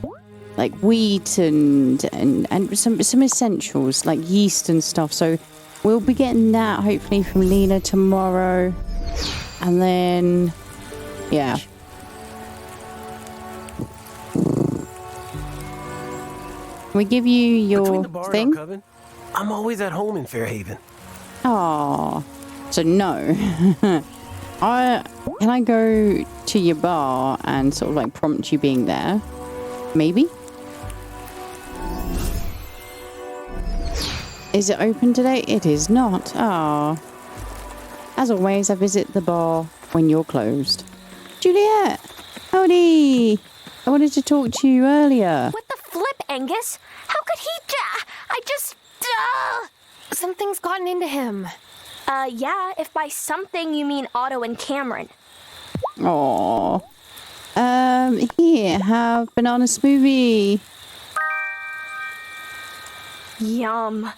like wheat and some essentials like yeast and stuff. So we'll be getting that hopefully from Lena tomorrow. And then yeah. Can we give you your thing? Coven, I'm always at home in Fairhaven. Oh, so no. Can I go to your bar and sort of like prompt you being there? Maybe? Is it open today? It is not. Ah. As always, I visit the bar when you're closed. Juliet! Howdy! I wanted to talk to you earlier. What the flip, Angus? How could he... I just... Something's gotten into him. Yeah, if by something you mean Otto and Cameron. Aww. Here, have banana smoothie. Yum.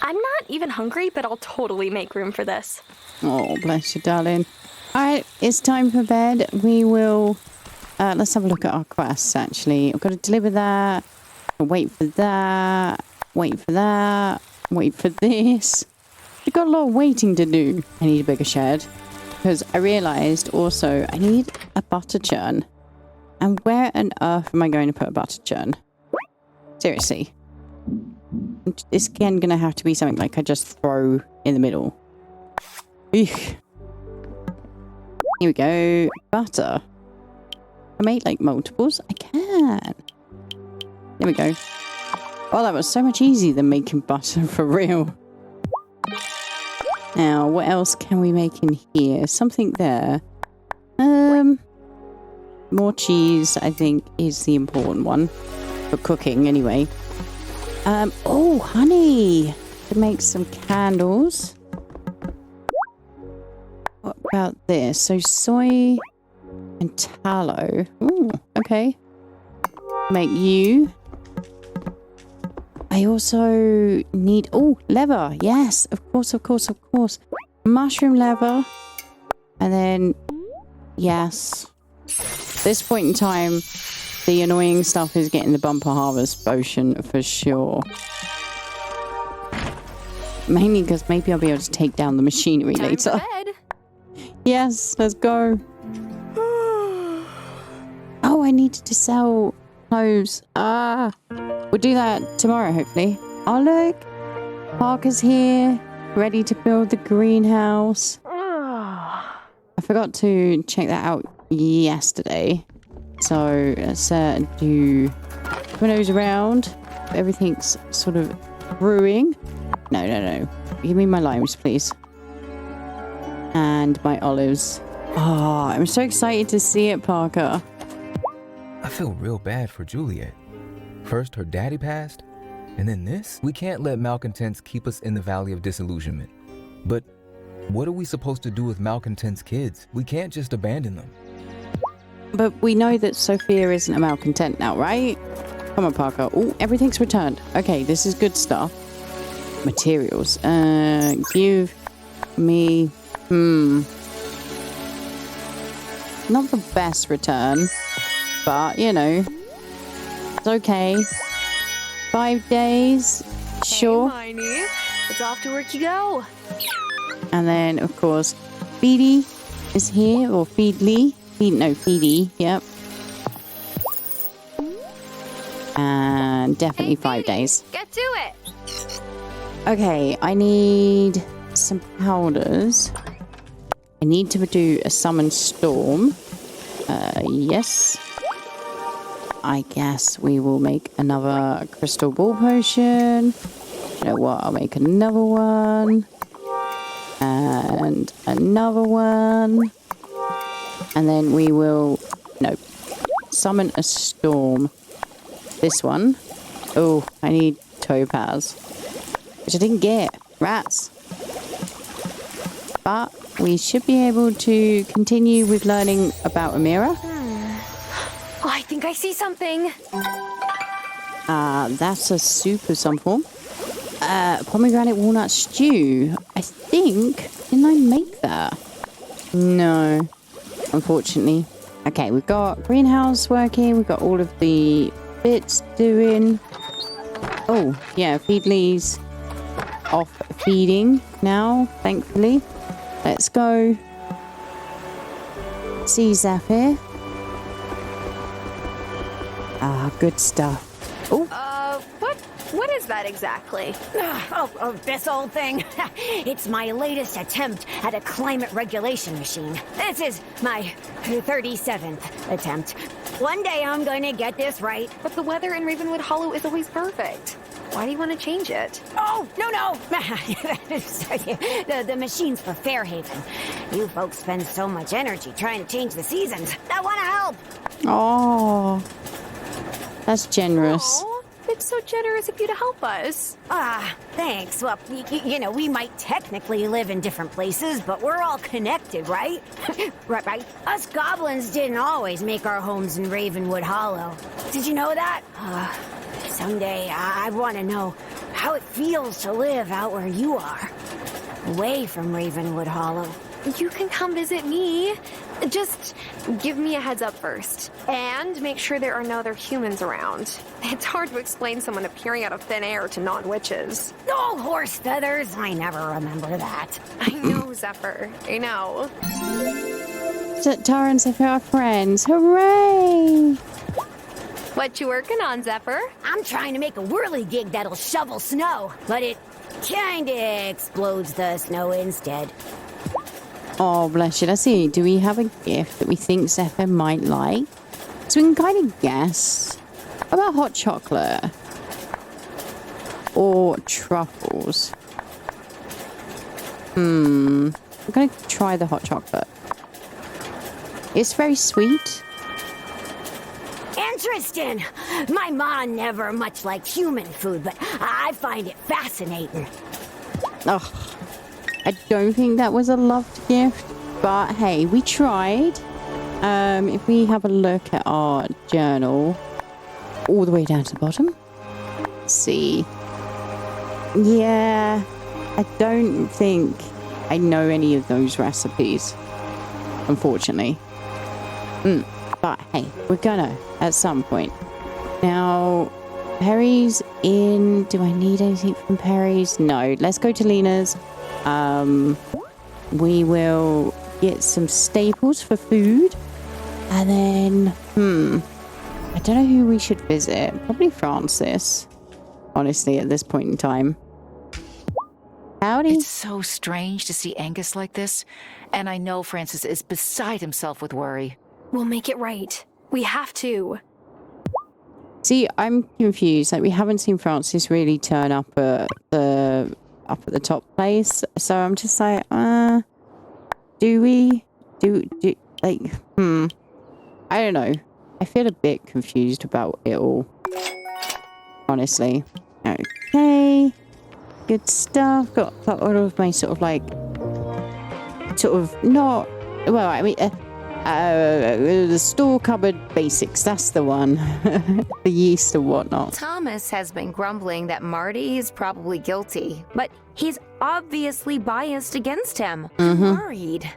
I'm not even hungry, but I'll totally make room for this. Oh, bless you, darling. Alright, it's time for bed. We will... let's have a look at our quests, actually. I've got to deliver that. Wait for that. Wait for that. Wait for this. We've got a lot of waiting to do. I need a bigger shed. Because I realised also I need a butter churn. And where on earth am I going to put a butter churn? Seriously. It's again going to have to be something like I just throw in the middle. Eek. Here we go. Butter. I made like multiples. I can. There we go. Oh, that was so much easier than making butter for real. Now, what else can we make in here? Something there. More cheese, I think, is the important one. For cooking, anyway. Oh, honey! To make some candles. What about this? So, soy and tallow. Ooh, okay. Make you. I also need... Oh, leather. Yes, of course, of course, of course. Mushroom leather. And then... Yes. At this point in time, the annoying stuff is getting the bumper harvest potion for sure. Mainly because maybe I'll be able to take down the machinery later. Yes, let's go. Oh, I needed to sell clothes. We'll do that tomorrow, hopefully. Oh, look. Parker's here, ready to build the greenhouse. I forgot to check that out yesterday. So let's do windows around. Everything's sort of brewing. No. Give me my limes, please. And my olives. Oh, I'm so excited to see it, Parker. I feel real bad for Juliet. First, her daddy passed, and then this? We can't let malcontents keep us in the valley of disillusionment. But what are we supposed to do with malcontents' kids? We can't just abandon them. But we know that Sophia isn't a malcontent now, right? Come on, Parker. Oh, everything's returned. Okay, this is good stuff. Materials. Give me... Not the best return, but, you know, it's okay. 5 days, sure. Hey, Miney. It's off to work you go. And then, of course, Feedy is here, or Feedly. Feedy, yep. And definitely 5 days. Get to it. Okay, I need some powders. I need to do a summon storm. Yes. I guess we will make another crystal ball potion. You know what? I'll make another one. And another one. And then we will... No. Summon a storm. This one. Oh, I need topaz. Which I didn't get. Rats. But we should be able to continue with learning about Amira. Oh, I think I see something. That's a soup of some form. Pomegranate walnut stew. I think... Didn't I make that? No. Unfortunately. Okay, we've got greenhouse working. We've got all of the bits doing. Oh, yeah. Feedly's off feeding now, thankfully. Let's go see Zephyr. Good stuff. Oh. What is that exactly? Oh, this old thing. It's my latest attempt at a climate regulation machine. This is my 37th attempt. One day I'm going to get this right. But the weather in Ravenwood Hollow is always perfect. Why do you want to change it? Oh, no. The machine's for Fairhaven. You folks spend so much energy trying to change the seasons. I want to help. Oh, that's generous. Aww. It's so generous of you to help us. Thanks. Well, you know, we might technically live in different places, but we're all connected, right? right. Us goblins didn't always make our homes in Ravenwood Hollow. Did you know that? Someday I want to know how it feels to live out where you are, away from Ravenwood Hollow. You can come visit me. Just give me a heads up first. And make sure there are no other humans around. It's hard to explain someone appearing out of thin air to non-witches. No horse feathers. I never remember that. I know, Zephyr. I know. Tara and Zephyr are friends. Hooray! What you working on, Zephyr? I'm trying to make a whirligig that'll shovel snow, but it kinda explodes the snow instead. Oh, bless you. Let's see. Do we have a gift that we think Zephyr might like? So we can kind of guess. What about hot chocolate? Or truffles? I'm going to try the hot chocolate. It's very sweet. Interesting. My mom never much liked human food, but I find it fascinating. Ugh. I don't think that was a loved gift, but hey, we tried. If we have a look at our journal, all the way down to the bottom, let's see. Yeah, I don't think I know any of those recipes, unfortunately. But hey, we're gonna at some point. Now, Perry's in. Do I need anything from Perry's? No. Let's go to Lena's. We will get some staples for food. And then, I don't know who we should visit. Probably Francis, honestly, at this point in time. Howdy. It's so strange to see Angus like this, and I know Francis is beside himself with worry. We'll make it right. We have to. See, I'm confused. Like, we haven't seen Francis really turn up at the top place, so I'm just like, do we? I don't know. I feel a bit confused about it all, honestly. Okay, good stuff. Got all of my sort of not. Well, I mean, the store cupboard basics. That's the one. The yeast and whatnot. Thomas has been grumbling that Marty is probably guilty, but he's obviously biased against him. I'm worried.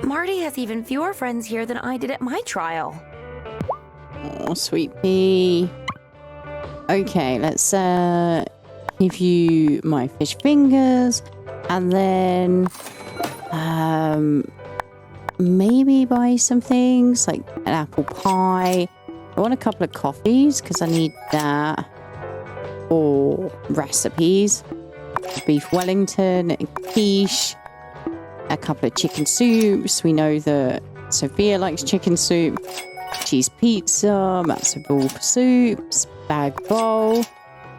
Marty has even fewer friends here than I did at my trial. Oh, sweet pea. Okay, let's give you my fish fingers, and then maybe buy some things like an apple pie. I want a couple of coffees because I need that, or recipes. Beef Wellington, a quiche, a couple of chicken soups. We know that Sophia likes chicken soup. Cheese pizza, matzo ball soups, bag bowl.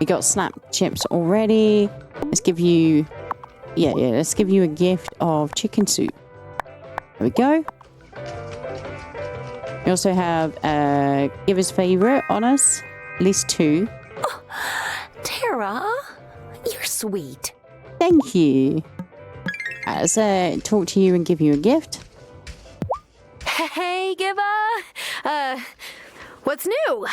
We got snap chips already. Let's give you, let's give you a gift of chicken soup. There we go. We also have Giver's Favorite on us. At least 2. Oh, Tara, you're sweet. Thank you. Let's talk to you and give you a gift. Hey, Giva. What's new?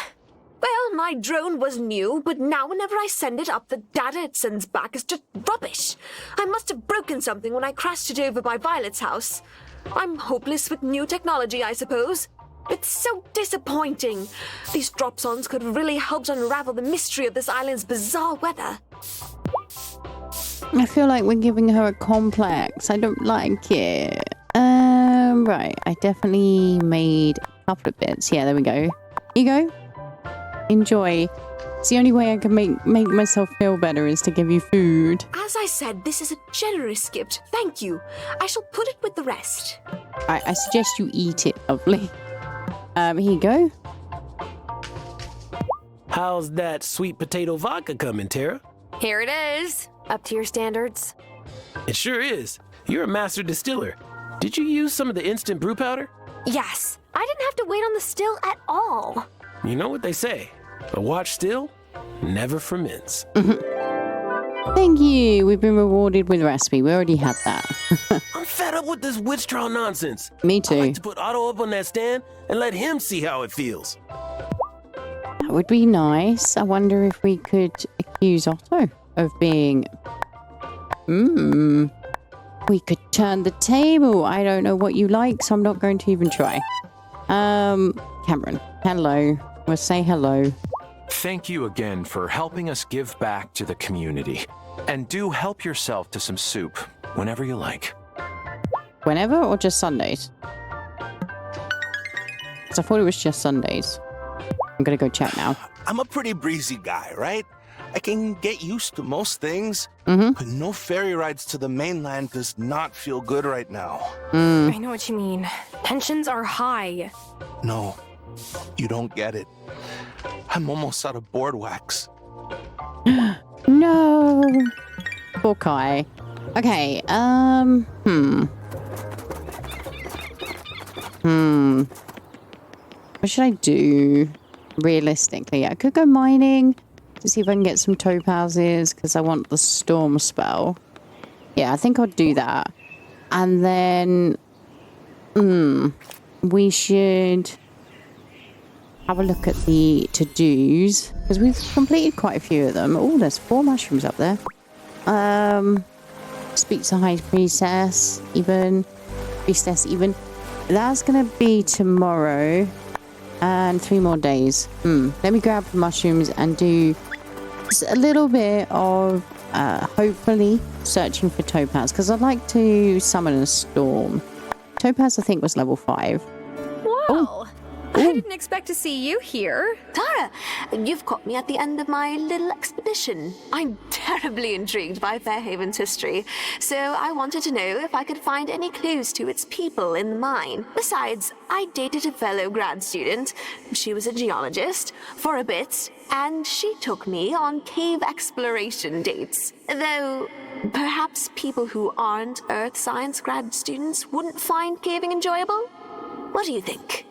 Well, my drone was new, but now whenever I send it up, the data it sends back is just rubbish. I must have broken something when I crashed it over by Violet's house. I'm hopeless with new technology, I suppose. It's so disappointing. These drop-ons could have really helped unravel the mystery of this island's bizarre weather. I feel like we're giving her a complex. I don't like it. Right. I definitely made a couple of bits. Yeah, there we go. Here you go. Enjoy. It's the only way I can make myself feel better is to give you food. As I said, this is a generous gift. Thank you. I shall put it with the rest. I suggest you eat it, lovely. Here you go. How's that sweet potato vodka coming, Tara? Here it is. Up to your standards. It sure is. You're a master distiller. Did you use some of the instant brew powder? Yes. I didn't have to wait on the still at all. You know what they say. A watch still never ferments. Thank you. We've been rewarded with recipe. We already had that. I'm fed up with this witch trial nonsense. Me too. I'd like to put Otto up on that stand and let him see how it feels. That would be nice. I wonder if we could accuse Otto of being... We could turn the table. I don't know what you like, so I'm not going to even try. Cameron, hello. We'll say hello. Thank you again for helping us give back to the community. And do help yourself to some soup whenever you like. Whenever or just Sundays? Because I thought it was just Sundays. I'm going to go check now. I'm a pretty breezy guy, right? I can get used to most things, but no ferry rides to the mainland does not feel good right now. I know what you mean. Tensions are high. No, you don't get it. I'm almost out of board wax. No. Poor Kai. Okay, What should I do? Realistically, I could go mining to see if I can get some topazes because I want the storm spell. Yeah, I think I'll do that. And then, we should have a look at the to-dos because we've completed quite a few of them. Oh, there's 4 mushrooms up there. Speak to High Priestess, even. That's gonna be tomorrow. And 3 more days. Let me grab the mushrooms and do just a little bit of hopefully searching for topaz because I'd like to summon a storm Topaz, I think, was level 5. Whoa! I didn't expect to see you here. Tara, you've caught me at the end of my little expedition. I'm terribly intrigued by Fairhaven's history, so I wanted to know if I could find any clues to its people in the mine. Besides, I dated a fellow grad student. She was a geologist for a bit, and she took me on cave exploration dates. Though, perhaps people who aren't earth science grad students wouldn't find caving enjoyable? What do you think?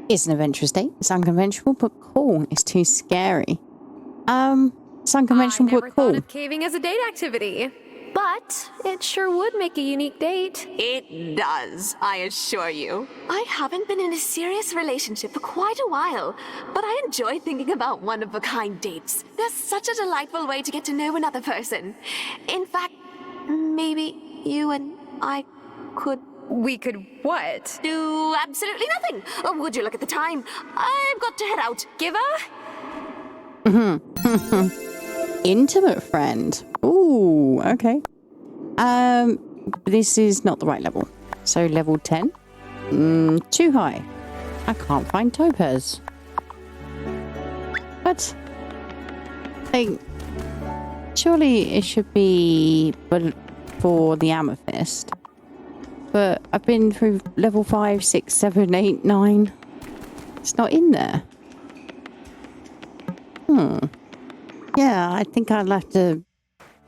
It's an adventurous date. It's unconventional, but cool. It's too scary. It's unconventional, I never but cool. thought of caving as a date activity. But it sure would make a unique date. It does, I assure you. I haven't been in a serious relationship for quite a while, but I enjoy thinking about one-of-a-kind dates. They're such a delightful way to get to know another person. In fact, maybe you and I could... We could what? Do absolutely nothing. Oh, would you look at the time? I've got to head out. Give Intimate friend. Ooh, okay. This is not the right level. So level 10. Too high. I can't find Topaz. But like, surely it should be for the amethyst. But I've been through level 5, 6, 7, 8, 9. It's not in there. Yeah, I think I'll have to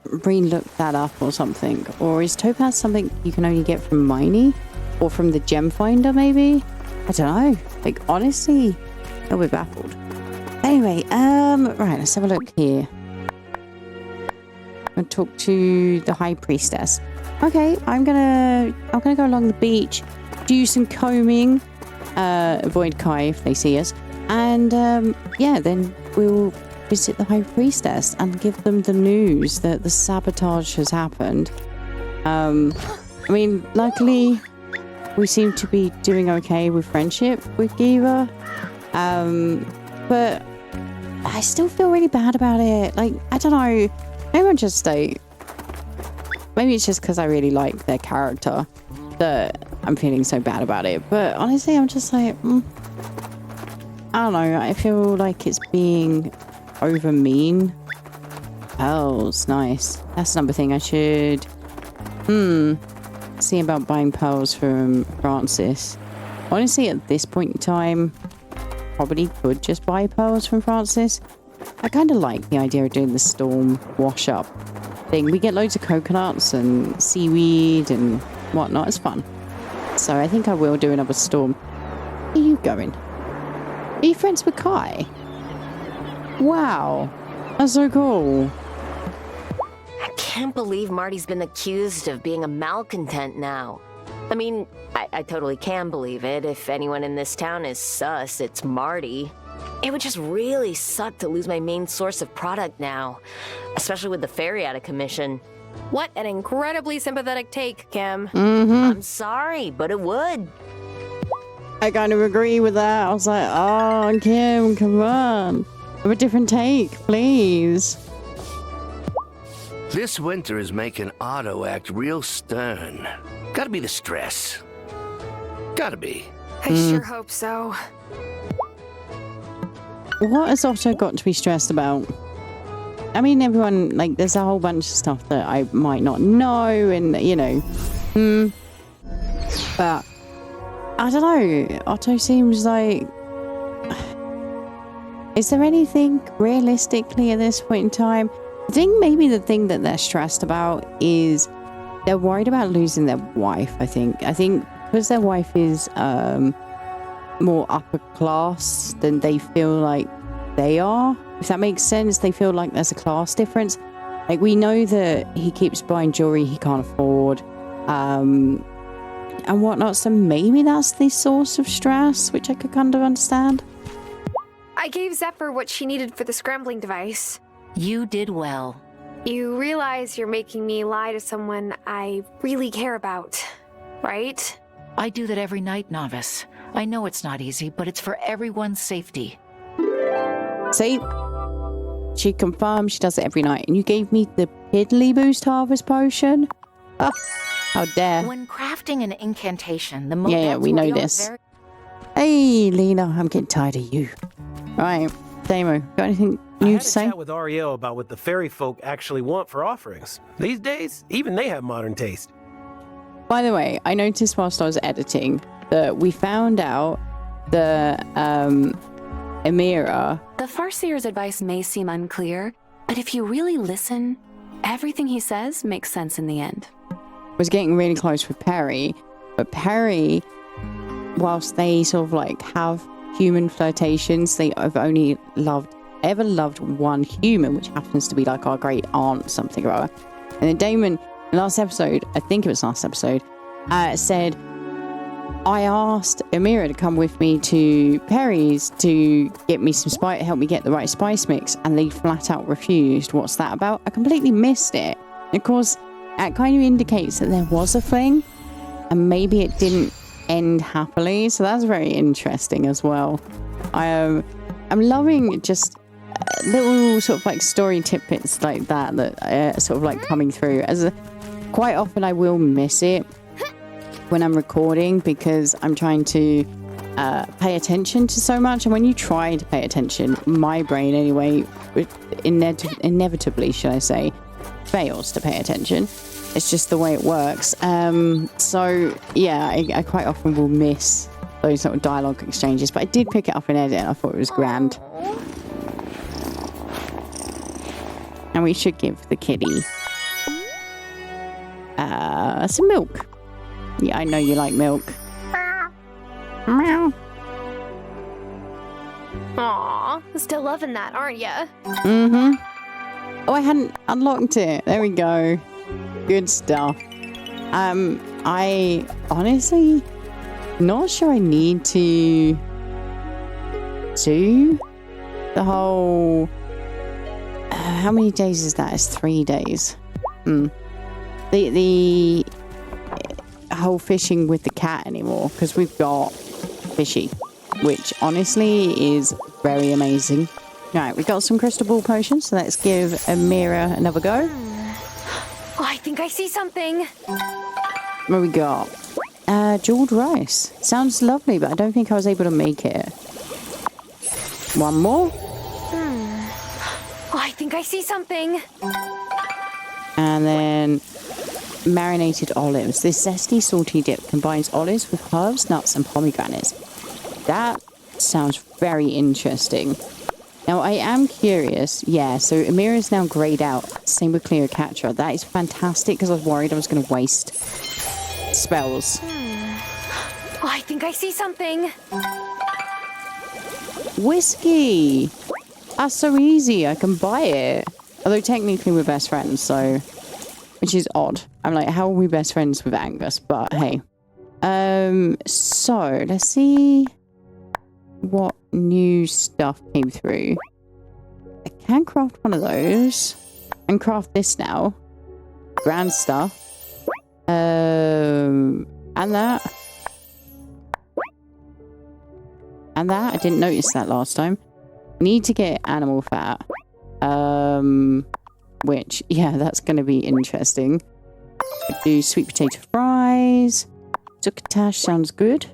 re-look that up or something. Or is Topaz something you can only get from Miney? Or from the gem finder, maybe? I don't know. Like, honestly, I'll be baffled. Anyway, right, let's have a look here. I'm gonna talk to the High Priestess. Okay, I'm gonna go along the beach, do some combing, avoid Kai if they see us, and yeah, then we'll visit the High Priestess and give them the news that the sabotage has happened. I mean, luckily we seem to be doing okay with friendship with Giva, but I still feel really bad about it. Like, I don't know, maybe I'm just maybe it's just because I really like their character that I'm feeling so bad about it. But honestly, I'm just like, I don't know. I feel like it's being over mean. Pearls, nice. That's another thing I should see about buying pearls from Francis. Honestly, at this point in time, probably could just buy pearls from Francis. I kind of like the idea of doing the storm wash up thing. We get loads of coconuts and seaweed and whatnot. It's fun. So I think I will do another storm. Where are you going? Are you friends with Kai? Wow. That's so cool. I can't believe Marty's been accused of being a malcontent now. I mean, I totally can believe it. If anyone in this town is sus, it's Marty. It would just really suck to lose my main source of product now, especially with the ferry out of commission. What an incredibly sympathetic take, Kim. I'm sorry, but it would. I kind of agree with that. I was like, oh, Kim, come on. Have a different take, please. This winter is making Otto act real stern. Gotta be the stress. Gotta be. I sure hope so. What has Otto got to be stressed about? I mean, everyone, like, there's a whole bunch of stuff that I might not know, and, you know, but I don't know. Otto seems like... Is there anything realistically at this point in time? I think maybe the thing that they're stressed about is they're worried about losing their wife, I think. I think because their wife is more upper class than they feel like they are. If that makes sense, they feel like there's a class difference. Like, we know that he keeps buying jewelry he can't afford, and whatnot. So maybe that's the source of stress, which I could kind of understand. I gave Zephyr what she needed for the scrambling device. You did well. You realize you're making me lie to someone I really care about, right? I do that every night, Novice. I know it's not easy, but it's for everyone's safety. See? She confirmed she does it every night. And you gave me the piddly boost harvest potion? How dare. When crafting an incantation, the Yeah, we know this. Hey, Lena, I'm getting tired of you. Right, Damo, got anything new to say? I had a chat with Ariel about what the fairy folk actually want for offerings. These days, even they have modern taste. By the way, I noticed whilst I was editing that we found out that Amira... The Farseer's advice may seem unclear, but if you really listen, everything he says makes sense in the end. was getting really close with Perry, but Perry, whilst they sort of like have human flirtations, they have only ever loved one human, which happens to be like our great aunt something or other. And then Damon, last episode, I think it was last episode, said, I asked Amira to come with me to Perry's to get me some spice, help me get the right spice mix, and they flat out refused. What's that about? I completely missed it. Of course, that kind of indicates that there was a thing, and maybe it didn't end happily, so that's very interesting as well. I'm loving just little sort of like story tidbits like that sort of like coming through. Quite often I will miss it when I'm recording because I'm trying to pay attention to so much, and when you try to pay attention, my brain anyway, inevitably, should I say, fails to pay attention. It's just the way it works. So yeah, I quite often will miss those sort of dialogue exchanges, but I did pick it up in edit and I thought it was grand. And we should give the kitty some milk. Yeah, I know you like milk. Meow. Aw, still loving that, aren't ya? Mm-hmm. Oh, I hadn't unlocked it. There we go. Good stuff. I honestly not sure I need to do the whole... how many days is that? It's 3 days. The whole fishing with the cat anymore, because we've got Fishy, which honestly is very amazing. Right, we got some crystal ball potions, so let's give Amira another go. Oh, I think I see something. What we got? Jeweled rice. Sounds lovely, but I don't think I was able to make it. One more. Oh, I think I see something. And then marinated olives. This zesty, salty dip combines olives with herbs, nuts, and pomegranates. That sounds very interesting. Now, I am curious. Yeah, so Amira is now grayed out. Same with Cleopatra. That is fantastic because I was worried I was going to waste spells. Oh, I think I see something. Whiskey. That's so easy. I can buy it. Although technically we're best friends, so... which is odd. I'm like, how are we best friends with Angus? But hey. So, let's see what new stuff came through. I can craft one of those. And craft this now. Grand stuff. And that. And that. I didn't notice that last time. Need to get animal fat. Which, yeah, that's going to be interesting. Do sweet potato fries. Succotash sounds good.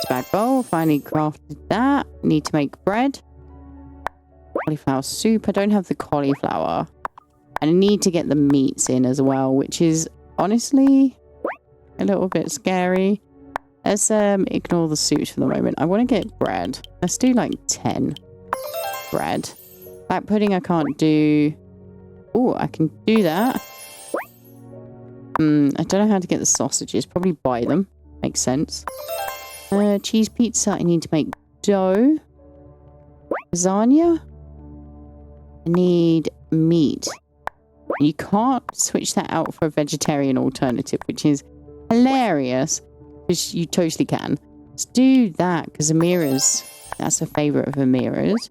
Spag bowl, finally crafted that. Need to make bread. Cauliflower soup. I don't have the cauliflower. And I need to get the meats in as well, which is honestly a little bit scary. Let's ignore the soup for the moment. I want to get bread. Let's do like 10 bread. Black pudding I can't do. Oh, I can do that. I don't know how to get the sausages. Probably buy them. Makes sense. Cheese pizza. I need to make dough. Lasagna. I need meat. You can't switch that out for a vegetarian alternative, which is hilarious. Because you totally can. Let's do that, because that's a favourite of Amira's.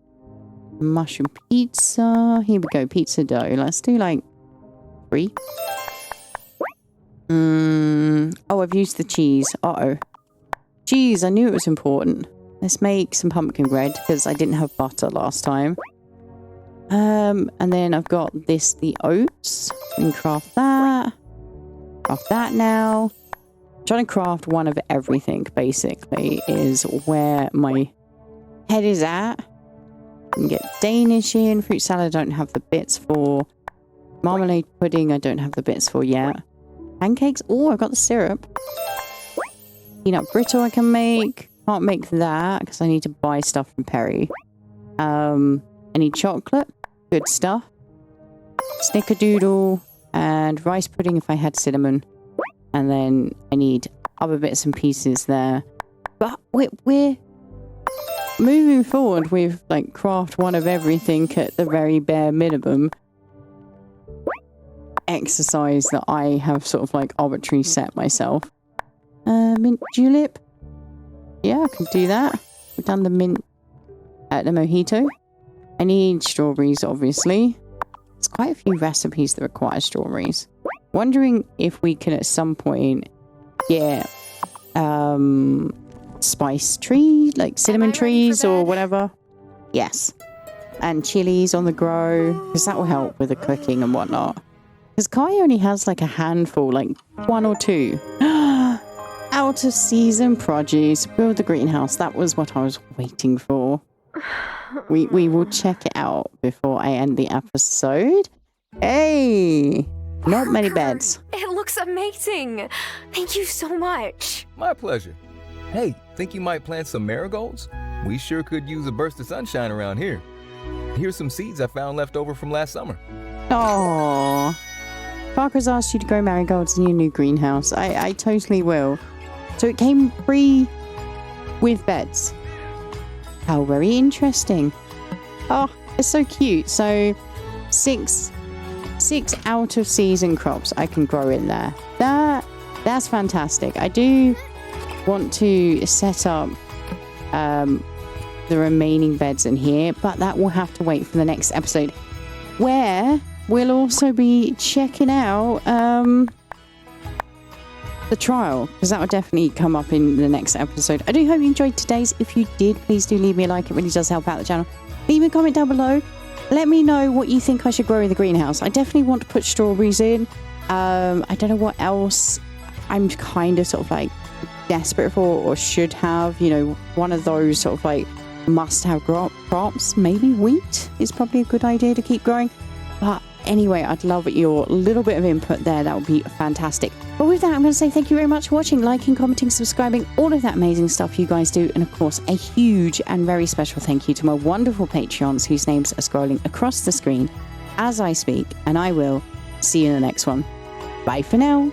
Mushroom pizza. Here we go, pizza dough. Let's do like 3. Oh, I've used the cheese. Uh-oh. Cheese, I knew it was important. Let's make some pumpkin bread, because I didn't have butter last time. And then I've got the oats. We can craft that. Craft that now. Trying to craft one of everything, basically, is where my head is at. I can get Danish in. Fruit salad, I don't have the bits for. Marmalade pudding, I don't have the bits for yet. Pancakes, oh, I've got the syrup. Peanut brittle I can make. Can't make that because I need to buy stuff from Perry. I need chocolate. Good stuff. Snickerdoodle and rice pudding if I had cinnamon. And then I need other bits and pieces there. But we're moving forward with like craft one of everything at the very bare minimum exercise that I have sort of like arbitrarily set myself. Mint julep. Yeah, I can do that. We've done the mint at the mojito. I need strawberries, obviously. There's quite a few recipes that require strawberries. Wondering if we can at some point get spice tree, like cinnamon trees or whatever. Yes. And chilies on the grow, because that will help with the cooking and whatnot. Because Kai only has like a handful, like 1 or 2. Out of season produce. Build the greenhouse. That was what I was waiting for. We will check it out before I end the episode. Hey! Not many beds. It looks amazing. Thank you so much. My pleasure. Hey, think you might plant some marigolds? We sure could use a burst of sunshine around here. Here's some seeds I found left over from last summer. Aww. Parker's asked you to grow marigolds in your new greenhouse. I totally will. So it came free with beds. How very interesting. Oh, it's so cute. So 6 out of season crops I can grow in there. That's fantastic. I do want to set up the remaining beds in here, but that will have to wait for the next episode, where we'll also be checking out the trial, because that will definitely come up in the next episode. I do hope you enjoyed today's. If you did, please do leave me a like. It really does help out the channel. Leave me a comment down below. Let me know what you think I should grow in the greenhouse. I definitely want to put strawberries in. I don't know what else I'm kind of sort of like desperate for or should have. You know, one of those sort of like must-have crops. Maybe wheat is probably a good idea to keep growing. But anyway, I'd love your little bit of input there. That would be fantastic. But with that, I'm going to say thank you very much for watching, liking, commenting, subscribing, all of that amazing stuff you guys do. And of course, a huge and very special thank you to my wonderful Patreons whose names are scrolling across the screen as I speak. And I will see you in the next one. Bye for now.